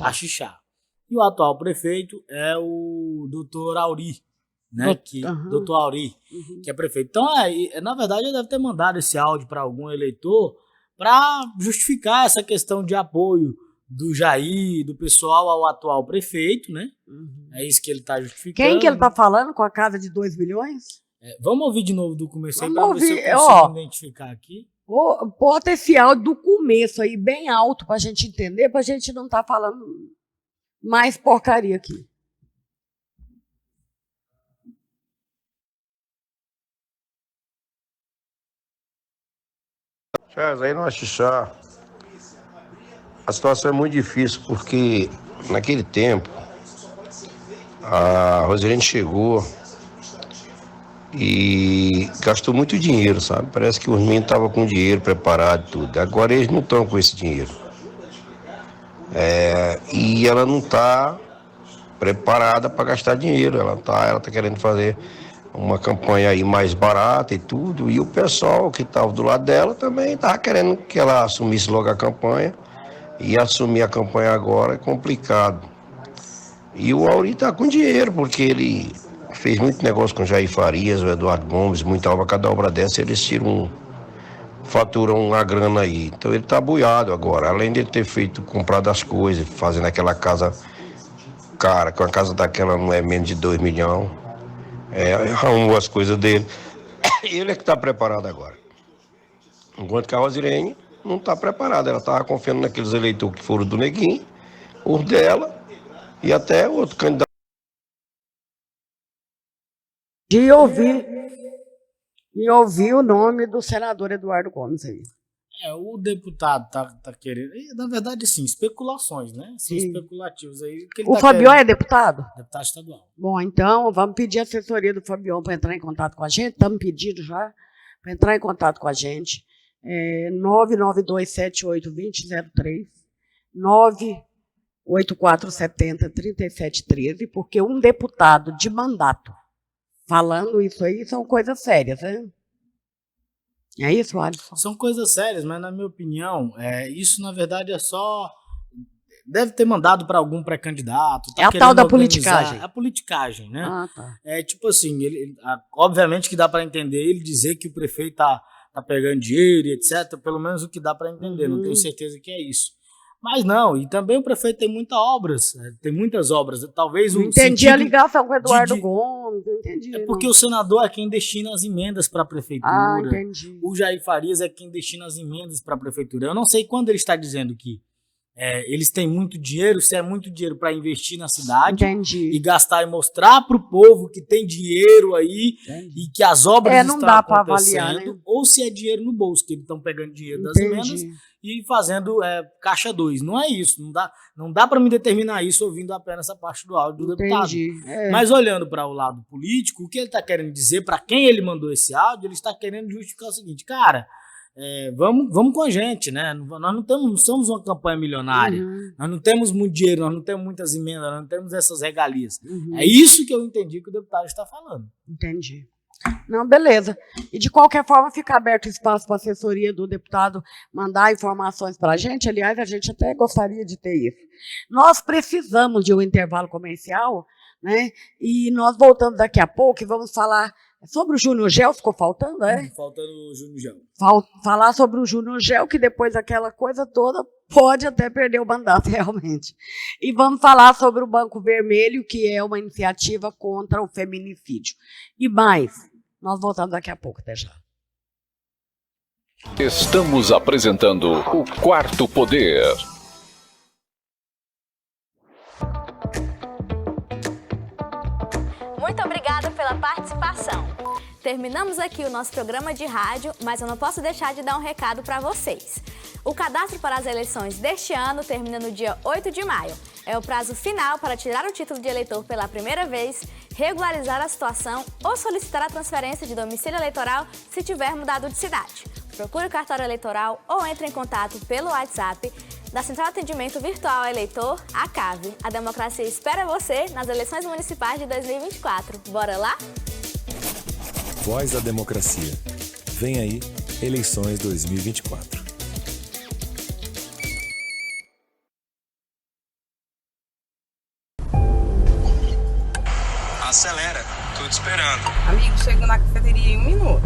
M: Axixá.
N: E o atual prefeito é o doutor Auri, né? Doutor Auri, que é prefeito. Então, na verdade, ele deve ter mandado esse áudio para algum eleitor para justificar essa questão de apoio do Jair, do pessoal ao atual prefeito, né? É isso que ele está justificando.
M: Quem que ele está falando com a casa de 2 milhões?
N: Vamos ouvir de novo do começo aí,
M: para
N: ver se eu consigo identificar aqui.
M: Bota esse áudio do começo aí, bem alto, para a gente entender, para a gente não estar falando mais porcaria aqui.
P: Charles, aí no Axixá, a situação é muito difícil, porque naquele tempo a Rosirene chegou e gastou muito dinheiro, sabe? Parece que os meninos estavam com dinheiro preparado e tudo. Agora eles não estão com esse dinheiro. E ela não está preparada para gastar dinheiro. Ela tá querendo fazer uma campanha aí mais barata e tudo. E o pessoal que estava do lado dela também estava querendo que ela assumisse logo a campanha. E assumir a campanha agora é complicado. E o Auri está com dinheiro, porque ele fez muito negócio com o Jair Farias, o Eduardo Gomes, muita obra, cada obra dessa eles faturam uma grana aí. Então ele está buiado agora, além de ele ter comprado as coisas, fazendo aquela casa cara, que uma casa daquela não é menos de 2 milhões, arrumou as coisas dele. Ele é que está preparado agora. Enquanto que a Rosirene não está preparada, ela estava confiando naqueles eleitores que foram do Neguinho, os dela, e até outro candidato.
M: E ouvir o nome do senador Eduardo Gomes aí.
N: O deputado tá querendo. Na verdade, sim, especulações, né? São especulativos aí.
M: O Fabião é deputado?
N: Deputado estadual.
M: Bom, então vamos pedir a assessoria do Fabião para entrar em contato com a gente. Estamos pedindo já para entrar em contato com a gente. 992782003, 984703713, porque um deputado de mandato falando isso aí são coisas sérias, né? É isso, Alisson?
N: São coisas sérias, mas na minha opinião, isso na verdade é só... Deve ter mandado para algum pré-candidato.
M: É a tal da politicagem.
N: É a politicagem, né?
M: Ah, tá.
N: Tipo assim, obviamente que dá para entender ele dizer que o prefeito tá pegando dinheiro e etc. Pelo menos o que dá para entender, não tenho certeza que é isso. Mas não, e também o prefeito tem muitas obras, talvez
M: não entendi a ligação com o Eduardo Gomes, não entendi.
N: É porque o senador é quem destina as emendas para a prefeitura.
M: Ah, entendi.
N: O Jair Farias é quem destina as emendas para a prefeitura. Eu não sei quando ele está dizendo que eles têm muito dinheiro, se é muito dinheiro para investir na cidade.
M: Entendi.
N: E gastar e mostrar para o povo que tem dinheiro aí. Entendi. E que as obras
M: não
N: estão
M: dá
N: acontecendo,
M: avaliar, né?
N: Ou se é dinheiro no bolso, que eles estão pegando dinheiro das emendas e fazendo caixa 2. Não é isso, não dá para me determinar isso ouvindo apenas essa parte do áudio do deputado. Mas olhando para o lado político, o que ele está querendo dizer, para quem ele mandou esse áudio, ele está querendo justificar o seguinte, cara, vamos com a gente, né? Nós não somos uma campanha milionária, nós não temos muito dinheiro, nós não temos muitas emendas, nós não temos essas regalias. É isso que eu entendi que o deputado está falando.
M: Entendi. Não, beleza. E de qualquer forma fica aberto espaço para a assessoria do deputado mandar informações para a gente. Aliás, a gente até gostaria de ter isso. Nós precisamos de um intervalo comercial, né? E nós voltamos daqui a pouco e vamos falar Sobre o Júnior Gel, ficou faltando, é?
N: Faltando o Júnior Gel.
M: Falar sobre o Júnior Gel, que depois daquela coisa toda pode até perder o mandato, realmente. E vamos falar sobre o Banco Vermelho, que é uma iniciativa contra o feminicídio. E mais, nós voltamos daqui a pouco, até já.
A: Estamos apresentando o Quarto Poder.
B: Muito obrigada pela participação. Terminamos aqui o nosso programa de rádio, mas eu não posso deixar de dar um recado para vocês. O cadastro para as eleições deste ano termina no dia 8 de maio. É o prazo final para tirar o título de eleitor pela primeira vez, regularizar a situação ou solicitar a transferência de domicílio eleitoral se tiver mudado de cidade. Procure o cartório eleitoral ou entre em contato pelo WhatsApp da Central de Atendimento Virtual ao Eleitor, a CAV. A democracia espera você nas eleições municipais de 2024. Bora lá?
C: Voz da Democracia. Vem aí, eleições 2024.
D: Acelera, tô te esperando.
E: Amigo, chego na cafeteria em 1 minuto.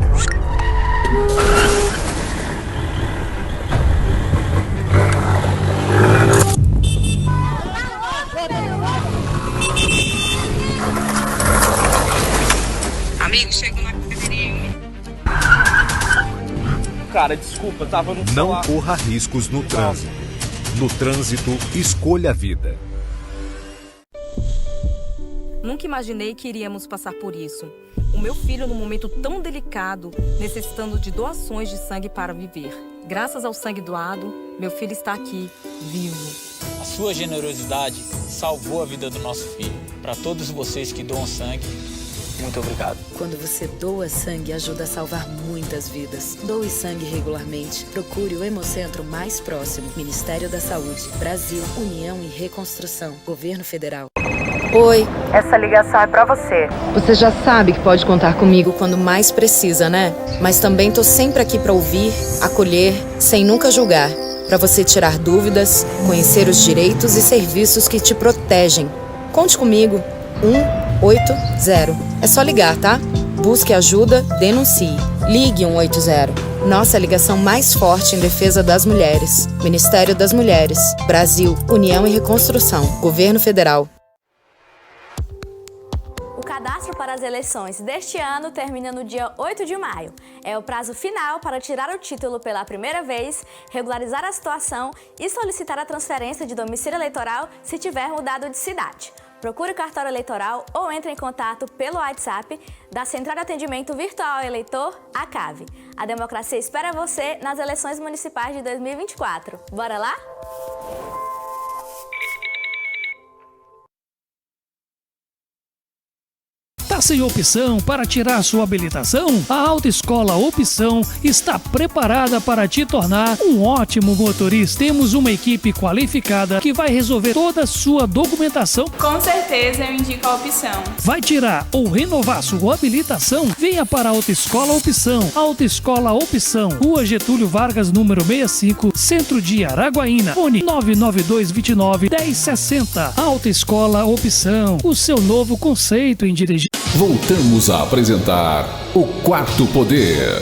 E: Amigo, chego na cafeteria em 1 minuto.
D: Cara, desculpa, tava no
F: Não
D: celular.
F: corra riscos no trânsito. No trânsito, escolha a vida.
G: Nunca imaginei que iríamos passar por isso. O meu filho, num momento tão delicado, necessitando de doações de sangue para viver. Graças ao sangue doado, meu filho está aqui, vivo.
H: A sua generosidade salvou a vida do nosso filho. Para todos vocês que doam sangue, muito obrigado.
I: Quando você doa sangue, ajuda a salvar muitas vidas. Doe sangue regularmente. Procure o Hemocentro mais próximo. Ministério da Saúde, Brasil, União e Reconstrução, Governo Federal. Oi.
J: Essa ligação é pra você.
I: Você já sabe que pode contar comigo quando mais precisa, né? Mas também tô sempre aqui pra ouvir, acolher, sem nunca julgar. Pra você tirar dúvidas, conhecer os direitos e serviços que te protegem. Conte comigo. 180. É só ligar, tá? Busque ajuda, denuncie. Ligue 180. Nossa ligação mais forte em defesa das mulheres. Ministério das Mulheres, Brasil, União e Reconstrução, Governo Federal.
B: O cadastro para as eleições deste ano termina no dia 8 de maio. É o prazo final para tirar o título pela primeira vez, regularizar a situação e solicitar a transferência de domicílio eleitoral se tiver mudado de cidade. Procure o cartório eleitoral ou entre em contato pelo WhatsApp da Central de Atendimento Virtual ao Eleitor, a CAV. A democracia espera você nas eleições municipais de 2024. Bora lá?
K: Tá sem opção para tirar sua habilitação? A Autoescola Opção está preparada para te tornar um ótimo motorista. Temos uma equipe qualificada que vai resolver toda a sua documentação.
L: Com certeza eu indico a opção.
K: Vai tirar ou renovar sua habilitação? Venha para a Autoescola Opção. Autoescola Opção, Rua Getúlio Vargas, número 65, Centro de Araguaína. Fone 99229-1060. Autoescola Opção, o seu novo conceito em dirigir.
A: Voltamos a apresentar o Quarto Poder.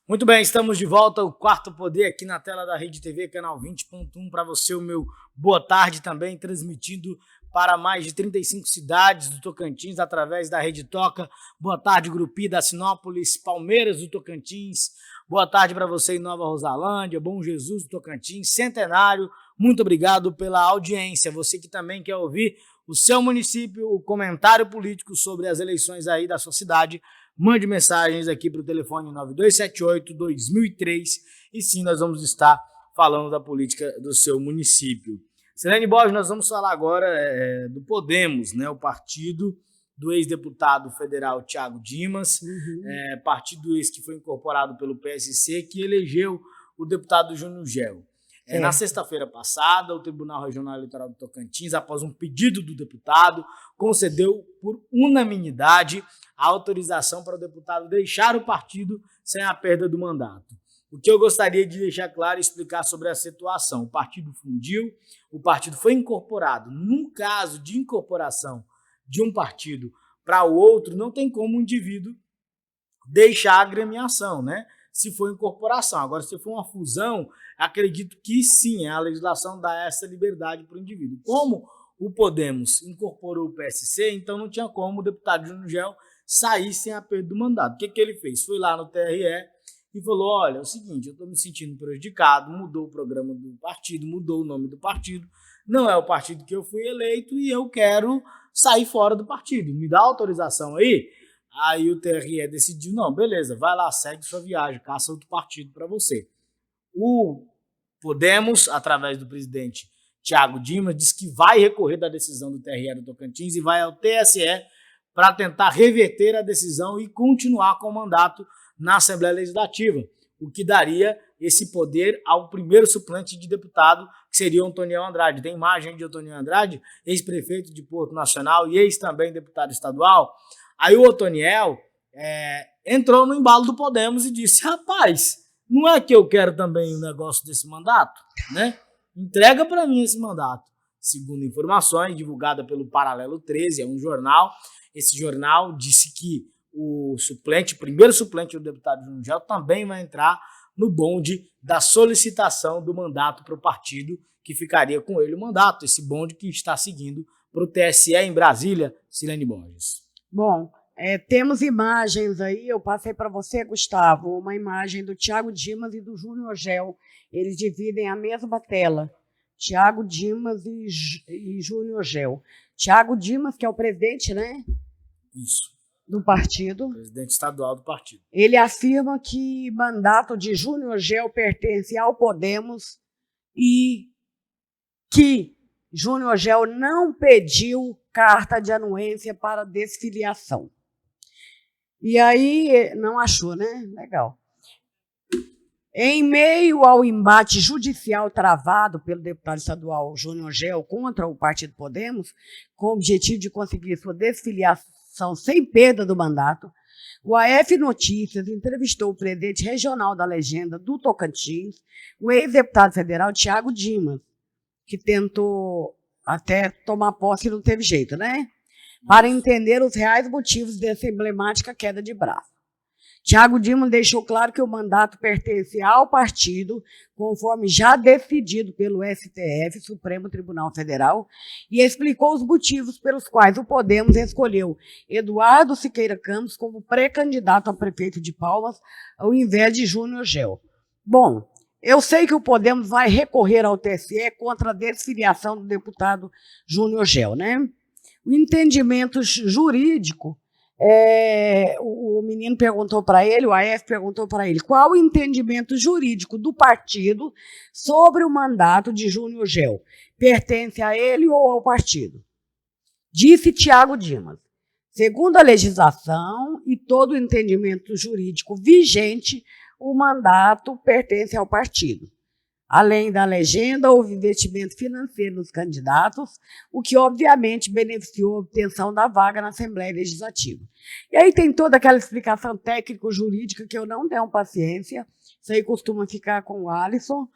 N: Muito bem, estamos de volta, o Quarto Poder aqui na tela da Rede TV, canal 20.1, para você o meu boa tarde também, transmitindo para mais de 35 cidades do Tocantins, através da Rede Toca. Boa tarde, Grupi da Sinópolis, Palmeiras do Tocantins, boa tarde para você em Nova Rosalândia, Bom Jesus do Tocantins, Centenário, muito obrigado pela audiência. Você que também quer ouvir o seu município, o comentário político sobre as eleições aí da sua cidade, mande mensagens aqui para o telefone 9278-2003 e sim, nós vamos estar falando da política do seu município. Silene Borges, nós vamos falar agora do Podemos, né? O partido do ex-deputado federal Thiago Dimas, partido esse que foi incorporado pelo PSC, que elegeu o deputado Júnior Gel. Na sexta-feira passada, o Tribunal Regional Eleitoral do Tocantins, após um pedido do deputado, concedeu por unanimidade a autorização para o deputado deixar o partido sem a perda do mandato. O que eu gostaria de deixar claro e explicar sobre a situação: o partido fundiu, o partido foi incorporado. No caso de incorporação de um partido para o outro, não tem como um indivíduo deixar a agremiação, né? Se for incorporação. Agora, se for uma fusão, acredito que sim, a legislação dá essa liberdade para o indivíduo. Como o Podemos incorporou o PSC, então não tinha como o deputado Júnior Gel sair sem a perda do mandato. O que ele fez? Foi lá no TRE e falou: olha, é o seguinte, eu estou me sentindo prejudicado, mudou o programa do partido, mudou o nome do partido, não é o partido que eu fui eleito e eu quero sair fora do partido. Me dá autorização aí? Aí o TRE decidiu: não, beleza, vai lá, segue sua viagem, caça outro partido para você. O Podemos, através do presidente Thiago Dimas, disse que vai recorrer da decisão do TRE do Tocantins e vai ao TSE para tentar reverter a decisão e continuar com o mandato na Assembleia Legislativa, o que daria esse poder ao primeiro suplente de deputado, que seria o Otoniel Andrade. Tem imagem de Otoniel Andrade, ex-prefeito de Porto Nacional e ex-também deputado estadual. Aí o Otoniel entrou no embalo do Podemos e disse: rapaz, não é que eu quero também o negócio desse mandato, né? Entrega para mim esse mandato. Segundo informações divulgadas pelo Paralelo 13, é um jornal. Esse jornal disse que o primeiro suplente do deputado Júnior Gel também vai entrar no bonde da solicitação do mandato para o partido, que ficaria com ele o mandato, esse bonde que está seguindo para o TSE em Brasília. Silene Borges.
M: Bom, temos imagens aí, eu passei para você, Gustavo, uma imagem do Thiago Dimas e do Júnior Gel. Eles dividem a mesma tela, Thiago Dimas e Júnior Gel. Thiago Dimas, que é o presidente, né?
N: Isso.
M: Do partido.
N: Presidente estadual do partido.
M: Ele afirma que mandato de Júnior Gel pertence ao Podemos e que Júnior Gel não pediu carta de anuência para desfiliação. E aí, não achou, né? Legal. Em meio ao embate judicial travado pelo deputado estadual Júnior Gel contra o partido Podemos, com o objetivo de conseguir sua desfiliação sem perda do mandato, o AF Notícias entrevistou o presidente regional da legenda do Tocantins, o ex-deputado federal Thiago Dimas, que tentou até tomar posse e não teve jeito, né? Para entender os reais motivos dessa emblemática queda de braço. Thiago Dimas deixou claro que o mandato pertence ao partido, conforme já decidido pelo STF, Supremo Tribunal Federal, e explicou os motivos pelos quais o Podemos escolheu Eduardo Siqueira Campos como pré-candidato a prefeito de Palmas, ao invés de Júnior Gel. Bom, eu sei que o Podemos vai recorrer ao TSE contra a desfiliação do deputado Júnior Gel, né? O entendimento jurídico, o menino perguntou para ele, o AF perguntou para ele, qual o entendimento jurídico do partido sobre o mandato de Júnior Gel? Pertence a ele ou ao partido? Disse Thiago Dimas: segundo a legislação e todo o entendimento jurídico vigente, o mandato pertence ao partido. Além da legenda, houve investimento financeiro nos candidatos, o que obviamente beneficiou a obtenção da vaga na Assembleia Legislativa. E aí tem toda aquela explicação técnico-jurídica que eu não tenho paciência, isso aí costuma ficar com o Alisson.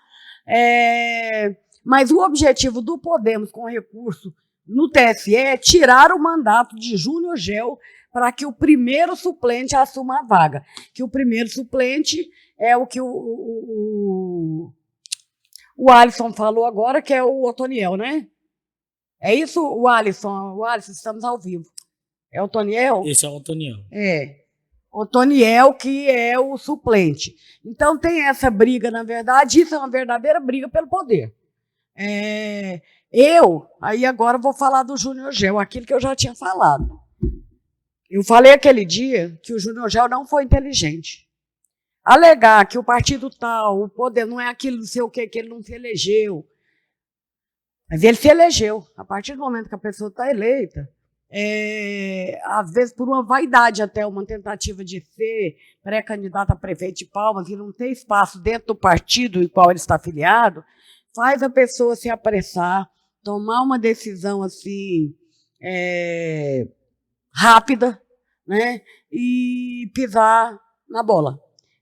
M: Mas o objetivo do Podemos com recurso no TSE é tirar o mandato de Júnior Gel para que o primeiro suplente assuma a vaga. Que o primeiro suplente é o que o Alisson falou agora, que é o Otoniel, né? É isso, o Alisson? O Alisson, estamos ao vivo. É o Otoniel?
N: Esse é o Otoniel.
M: Otoniel, que é o suplente. Então tem essa briga, na verdade, isso é uma verdadeira briga pelo poder. Aí agora vou falar do Júnior Gel, aquilo que eu já tinha falado. Eu falei aquele dia que o Júnior Gel não foi inteligente. Alegar que o partido tal, o poder não é aquilo não sei o que ele não se elegeu. Mas ele se elegeu. A partir do momento que a pessoa está eleita, às vezes por uma vaidade até, uma tentativa de ser pré-candidato a prefeito de Palmas e não ter espaço dentro do partido em qual ele está afiliado, faz a pessoa se apressar, tomar uma decisão assim rápida, né, e pisar na bola.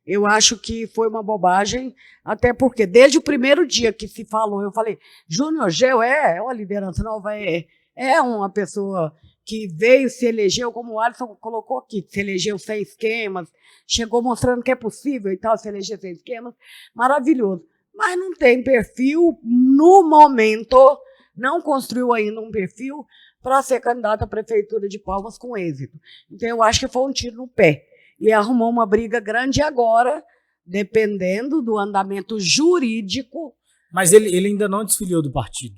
M: Eu acho que foi uma bobagem, até porque desde o primeiro dia que se falou, eu falei, Júnior Gel é uma liderança nova, é uma pessoa que veio, se elegeu, como o Alisson colocou aqui, se elegeu sem esquemas, chegou mostrando que é possível e tal, se eleger sem esquemas, maravilhoso. Mas não tem perfil, no momento, não construiu ainda um perfil para ser candidato à prefeitura de Palmas com êxito. Então, eu acho que foi um tiro no pé. E arrumou uma briga grande agora, dependendo do andamento jurídico.
N: Mas ele ainda não desfiliou do partido.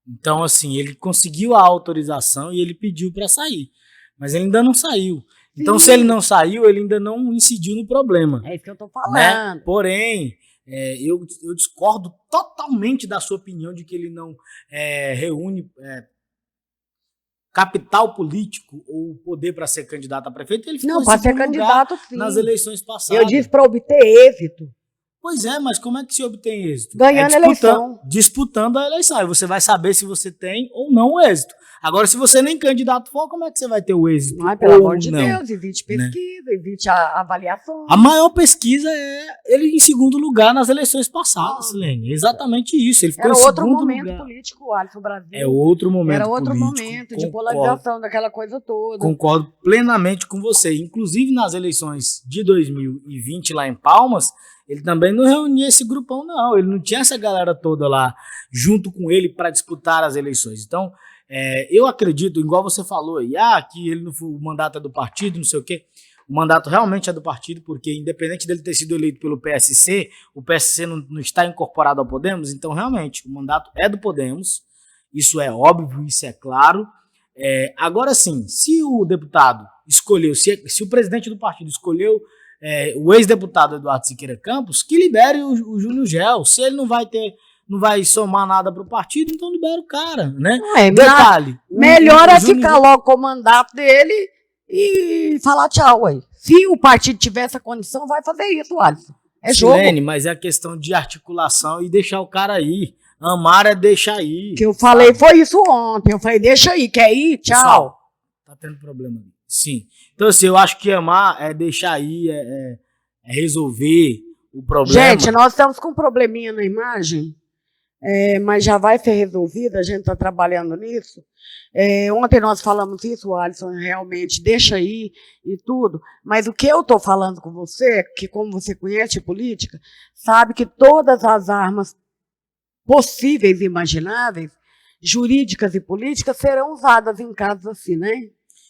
N: Então, assim, ele conseguiu a autorização e ele pediu para sair. Mas ele ainda não saiu. Então, se ele não saiu, ele ainda não incidiu no problema.
M: É isso que eu estou falando.
N: Né? Porém, eu discordo totalmente da sua opinião de que ele não reúne capital político ou poder para ser candidato a prefeito. Ele ficou
M: não, para ser candidato, sim.
N: Nas eleições passadas.
M: Eu disse para obter êxito.
N: Pois é, mas como é que se obtém êxito?
M: Ganhando a eleição.
N: Disputando a eleição. Aí você vai saber se você tem ou não o êxito. Agora, se você nem candidato for, como é que você vai ter o êxito?
M: Pelo amor de Deus, existe pesquisa, né? Existe a avaliação.
N: A maior pesquisa é ele em segundo lugar nas eleições passadas, Lene. Exatamente isso. Ele ficou em segundo lugar.
M: Era outro momento político, Alisson, Brasil.
N: É outro momento
M: político. Era outro
N: político.
M: Momento de polarização daquela coisa toda.
N: Concordo plenamente com você. Inclusive, nas eleições de 2020, lá em Palmas, ele também não reunia esse grupão, não. Ele não tinha essa galera toda lá junto com ele para disputar as eleições. Então, eu acredito, igual você falou aí, que ele não foi, o mandato é do partido, não sei o quê. O mandato realmente é do partido, porque independente dele ter sido eleito pelo PSC, o PSC não está incorporado ao Podemos, então realmente o mandato é do Podemos, isso é óbvio, isso é claro. Agora sim, se o deputado escolheu, se o presidente do partido escolheu o ex-deputado Eduardo Siqueira Campos, que libere o Júnior Gel. Se ele não vai somar nada para o partido, então libera o cara, né? Detalhe.
M: Melhor é ficar logo com o mandato dele e falar tchau aí. Se o partido tiver essa condição, vai fazer isso, Alisson. É jogo.
N: Silene, mas é questão de articulação e deixar o cara ir. Amar é deixar ir.
M: O que eu falei foi isso ontem. Eu falei, deixa aí, quer ir? Tchau.
N: Pessoal, tá tendo problema ali. Sim. Então, assim, eu acho que amar é deixar ir, é resolver o problema.
M: Gente, nós estamos com um probleminha na imagem. Mas já vai ser resolvido, a gente está trabalhando nisso. Ontem nós falamos isso, Alisson, realmente deixa aí e tudo, mas o que eu estou falando com você, que como você conhece política, sabe que todas as armas possíveis e imagináveis, jurídicas e políticas, serão usadas em casos assim, né?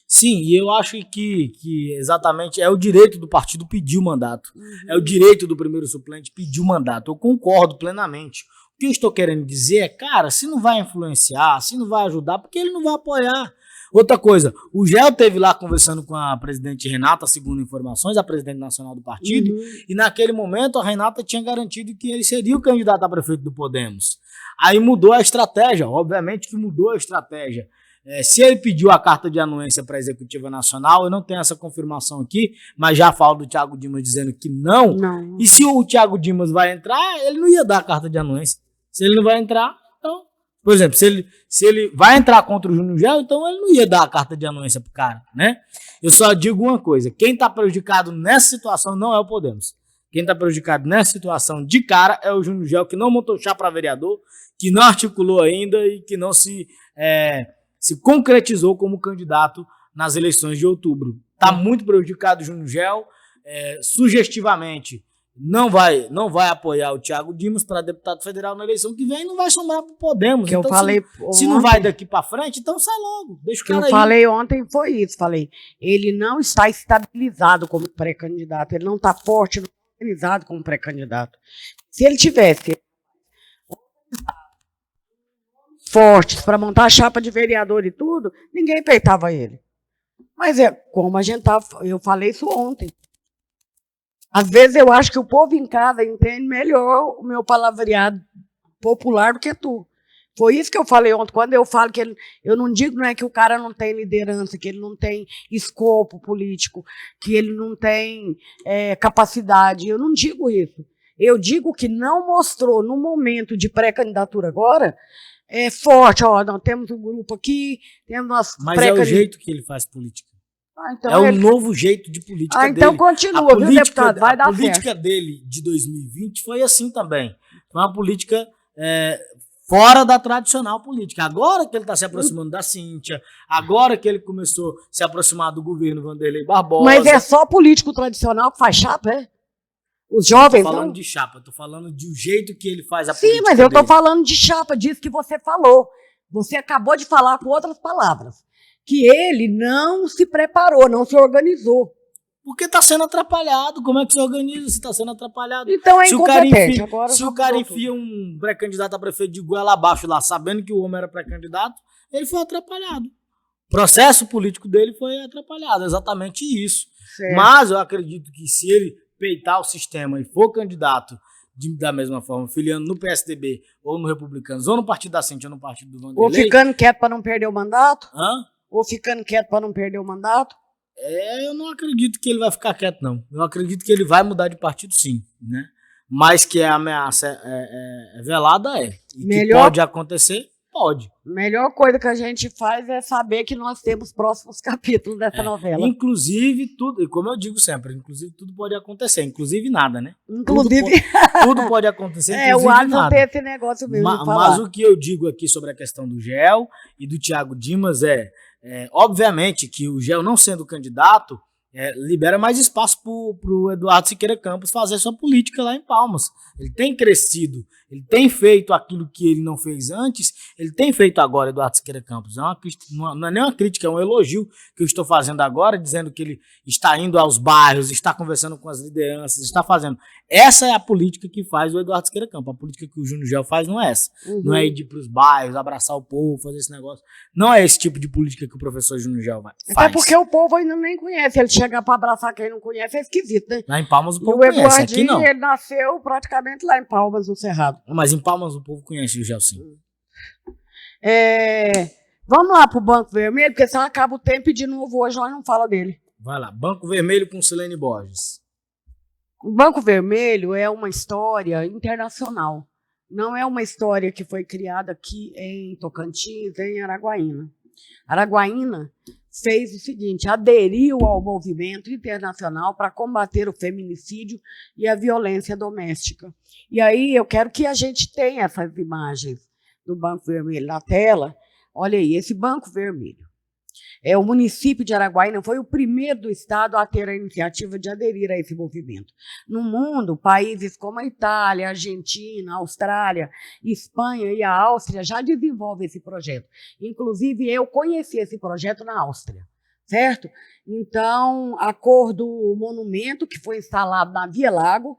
N: Sim, e eu acho que exatamente é o direito do partido pedir o mandato, é o direito do primeiro suplente pedir o mandato, eu concordo plenamente. O que eu estou querendo dizer é, cara, se não vai influenciar, se não vai ajudar, porque ele não vai apoiar. Outra coisa, o Gel esteve lá conversando com a presidente Renata, segundo informações, a presidente nacional do partido, e naquele momento a Renata tinha garantido que ele seria o candidato a prefeito do Podemos. Aí mudou a estratégia, obviamente que mudou a estratégia. Se ele pediu a carta de anuência para a Executiva Nacional, eu não tenho essa confirmação aqui, mas já falo do Thiago Dimas dizendo que não. E se o Thiago Dimas vai entrar, ele não ia dar a carta de anuência. Se ele não vai entrar, então... Por exemplo, se ele vai entrar contra o Júnior Gel, então ele não ia dar a carta de anuência pro cara, né? Eu só digo uma coisa, quem tá prejudicado nessa situação não é o Podemos. Quem tá prejudicado nessa situação de cara é o Júnior Gel, que não montou chá para vereador, que não articulou ainda e que não se concretizou como candidato nas eleições de outubro. Tá muito prejudicado o Júnior Gel, sugestivamente. Não vai apoiar o Thiago Dimas para deputado federal na eleição que vem e não vai somar para o Podemos.
M: Que então, eu falei
N: se não vai daqui para frente, então sai logo. Deixa o cara aí.
M: O que eu falei ontem foi isso. Falei, ele não está estabilizado como pré-candidato. Ele não está forte, não está organizado como pré-candidato. Se ele tivesse fortes para montar a chapa de vereador e tudo, ninguém peitava ele. Mas como a gente eu falei isso ontem. Às vezes eu acho que o povo em casa entende melhor o meu palavreado popular do que tu. Foi isso que eu falei ontem, quando eu falo que eu não digo não é que o cara não tem liderança, que ele não tem escopo político, que ele não tem capacidade, eu não digo isso. Eu digo que não mostrou no momento de pré-candidatura agora, forte, ó, nós temos um grupo aqui, temos nosso
N: Mas é o jeito que ele faz política.
M: Então
N: é um novo jeito de política dele.
M: Então continua, viu, deputado? Vai dar certo.
N: A política dele de 2020 foi assim também. Foi uma política fora da tradicional política. Agora que ele está se aproximando da Cíntia, agora que ele começou a se aproximar do governo Vanderlei Barbosa.
M: Mas é só político tradicional que faz chapa, é? Os jovens
N: não? Tô falando de chapa, tô falando de o jeito que ele faz a política.
M: Sim, mas eu tô falando de chapa, disso que você falou. Você acabou de falar com outras palavras. Que ele não se preparou, não se organizou.
N: Porque está sendo atrapalhado. Como é que se organiza se está sendo atrapalhado?
M: Então é incompetente.
N: Se o cara enfia um pré-candidato a prefeito de goela abaixo lá, sabendo que o homem era pré-candidato, ele foi atrapalhado. O processo político dele foi atrapalhado, exatamente isso. Certo. Mas eu acredito que se ele peitar o sistema e for candidato da mesma forma, filiando no PSDB, ou no Republicanos, ou no partido da Cíntia, ou no partido do Vanderlei...
M: Ou ficando quieto para não perder o mandato?
N: Hã?
M: Ou ficando quieto para não perder o mandato?
N: Eu não acredito que ele vai ficar quieto, não. Eu acredito que ele vai mudar de partido, sim, né? Mas que a ameaça é velada, é. E que pode acontecer, pode.
M: A melhor coisa que a gente faz é saber que nós temos próximos capítulos dessa novela.
N: Inclusive, tudo, e como eu digo sempre, inclusive tudo pode acontecer, inclusive nada, né?
M: Inclusive...
N: Tudo pode acontecer, inclusive
M: o Alisson
N: nada.
M: tem esse negócio mesmo de falar.
N: Mas o que eu digo aqui sobre a questão do GEL e do Thiago Dimas obviamente que o GEL não sendo candidato, libera mais espaço para o Eduardo Siqueira Campos fazer sua política lá em Palmas. Ele tem crescido, ele tem feito aquilo que ele não fez antes, ele tem feito agora, Eduardo Siqueira Campos. Não é nem uma crítica, é um elogio que eu estou fazendo agora, dizendo que ele está indo aos bairros, está conversando com as lideranças, está fazendo. Essa é a política que faz o Eduardo Siqueira Campos. A política que o Júnior Gel faz não é essa. Uhum. Não é ir para os bairros, abraçar o povo, fazer esse negócio. Não é esse tipo de política que o professor Júnior Gel faz.
M: Até porque o povo ainda nem conhece. Ele chegar para abraçar quem não conhece é esquisito, né?
N: Lá em Palmas o povo conhece, aqui não.
M: Ele nasceu praticamente lá em Palmas, no Cerrado.
N: Mas em Palmas o povo conhece o Gel, sim.
M: Vamos lá para o Banco Vermelho, porque senão acaba o tempo e de novo hoje nós não fala dele.
N: Vai lá, Banco Vermelho com Silene Borges.
M: O Banco Vermelho é uma história internacional. Não é uma história que foi criada aqui em Tocantins, em Araguaína. Araguaína fez o seguinte, aderiu ao movimento internacional para combater o feminicídio e a violência doméstica. E aí eu quero que a gente tenha essas imagens do Banco Vermelho na tela. Olha aí, esse Banco Vermelho. O município de Araguaína foi o primeiro do estado a ter a iniciativa de aderir a esse movimento. No mundo, países como a Itália, a Argentina, a Austrália, Espanha e a Áustria já desenvolvem esse projeto. Inclusive, eu conheci esse projeto na Áustria, certo? Então, a cor do monumento, que foi instalado na Via Lago,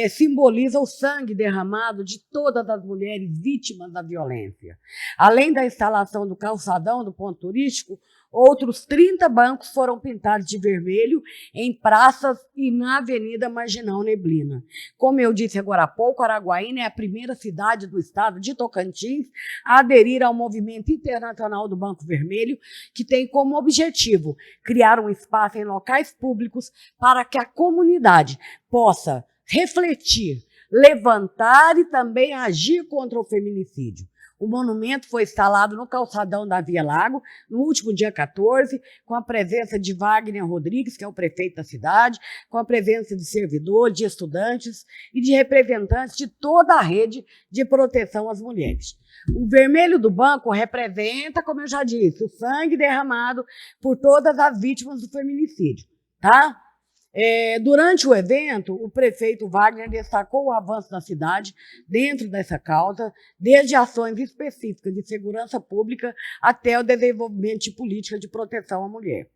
M: simboliza o sangue derramado de todas as mulheres vítimas da violência. Além da instalação do calçadão do ponto turístico, outros 30 bancos foram pintados de vermelho em praças e na Avenida Marginal Neblina. Como eu disse agora há pouco, Araguaína é a primeira cidade do estado de Tocantins a aderir ao movimento internacional do Banco Vermelho, que tem como objetivo criar um espaço em locais públicos para que a comunidade possa refletir, levantar e também agir contra o feminicídio. O monumento foi instalado no calçadão da Via Lago, no último dia 14, com a presença de Wagner Rodrigues, que é o prefeito da cidade, com a presença de servidores, de estudantes e de representantes de toda a rede de proteção às mulheres. O vermelho do banco representa, como eu já disse, o sangue derramado por todas as vítimas do feminicídio, tá? Durante o evento, o prefeito Wagner destacou o avanço da cidade dentro dessa causa, desde ações específicas de segurança pública até o desenvolvimento de política de proteção à mulher.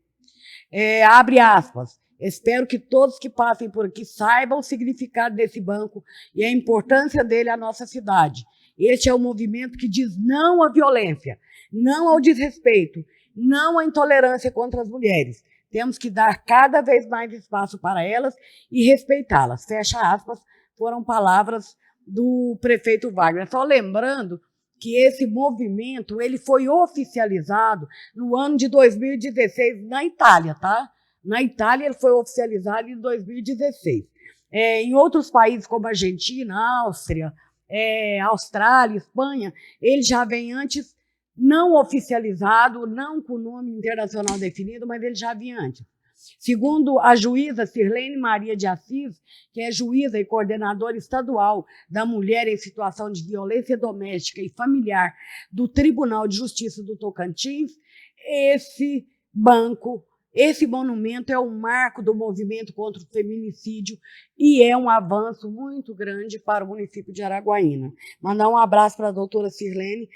M: Abre aspas, espero que todos que passem por aqui saibam o significado desse banco e a importância dele à nossa cidade. Este é um movimento que diz não à violência, não ao desrespeito, não à intolerância contra as mulheres. Temos que dar cada vez mais espaço para elas e respeitá-las. Fecha aspas, foram palavras do prefeito Wagner. Só lembrando que esse movimento ele foi oficializado no ano de 2016 na Itália, tá? Na Itália ele foi oficializado em 2016. Em outros países como Argentina, Áustria, Austrália, Espanha, ele já vem antes não oficializado, não com nome internacional definido, mas ele já vinha antes. Segundo a juíza Sirlene Maria de Assis, que é juíza e coordenadora estadual da mulher em situação de violência doméstica e familiar do Tribunal de Justiça do Tocantins, esse monumento é um marco do movimento contra o feminicídio e é um avanço muito grande para o município de Araguaína. Mandar um abraço para a doutora Sirlene.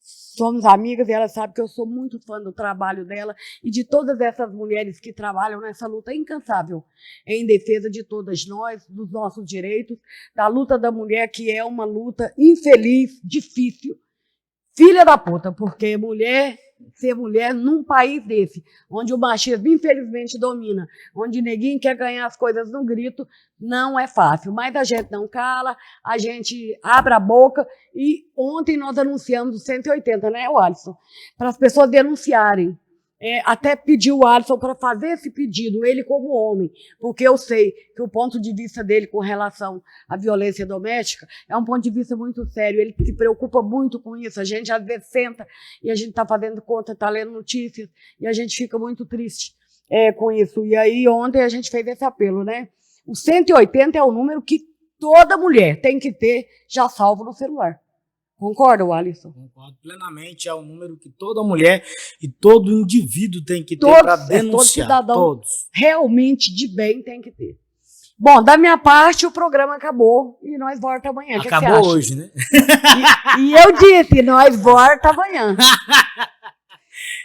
M: Somos amigas e ela sabe que eu sou muito fã do trabalho dela e de todas essas mulheres que trabalham nessa luta incansável em defesa de todas nós, dos nossos direitos, da luta da mulher, que é uma luta infeliz, difícil, filha da puta, porque ser mulher num país desse, onde o machismo infelizmente domina, onde ninguém quer ganhar as coisas no grito, não é fácil. Mas a gente não cala, a gente abre a boca e ontem nós anunciamos o 180, né, Alisson? Para as pessoas denunciarem. Até pedi o Alisson para fazer esse pedido, ele como homem, porque eu sei que o ponto de vista dele com relação à violência doméstica é um ponto de vista muito sério, ele se preocupa muito com isso, a gente às vezes senta e a gente está fazendo conta, está lendo notícias e a gente fica muito triste com isso. E aí ontem a gente fez esse apelo, né? O 180 é o número que toda mulher tem que ter já salvo no celular. Concorda, Alisson? Concordo plenamente. É um número que toda mulher e todo indivíduo tem que ter para denunciar. Todo cidadão realmente de bem tem que ter. Bom, da minha parte, o programa acabou e nós volta amanhã.
N: Acabou que hoje, né?
M: E eu disse, nós volta amanhã.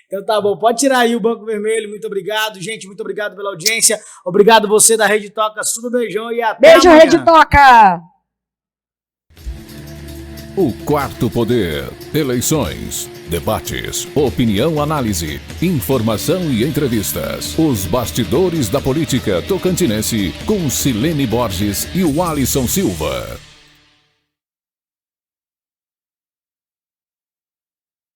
N: Então tá bom, pode tirar aí o Banco Vermelho. Muito obrigado, gente. Muito obrigado pela audiência. Obrigado você da Rede Toca. Super beijão e até
M: Beijo,
N: amanhã.
M: Rede Toca!
A: O Quarto Poder. Eleições, debates, opinião, análise, informação e entrevistas. Os bastidores da política tocantinense com Silene Borges e o Alisson Silva.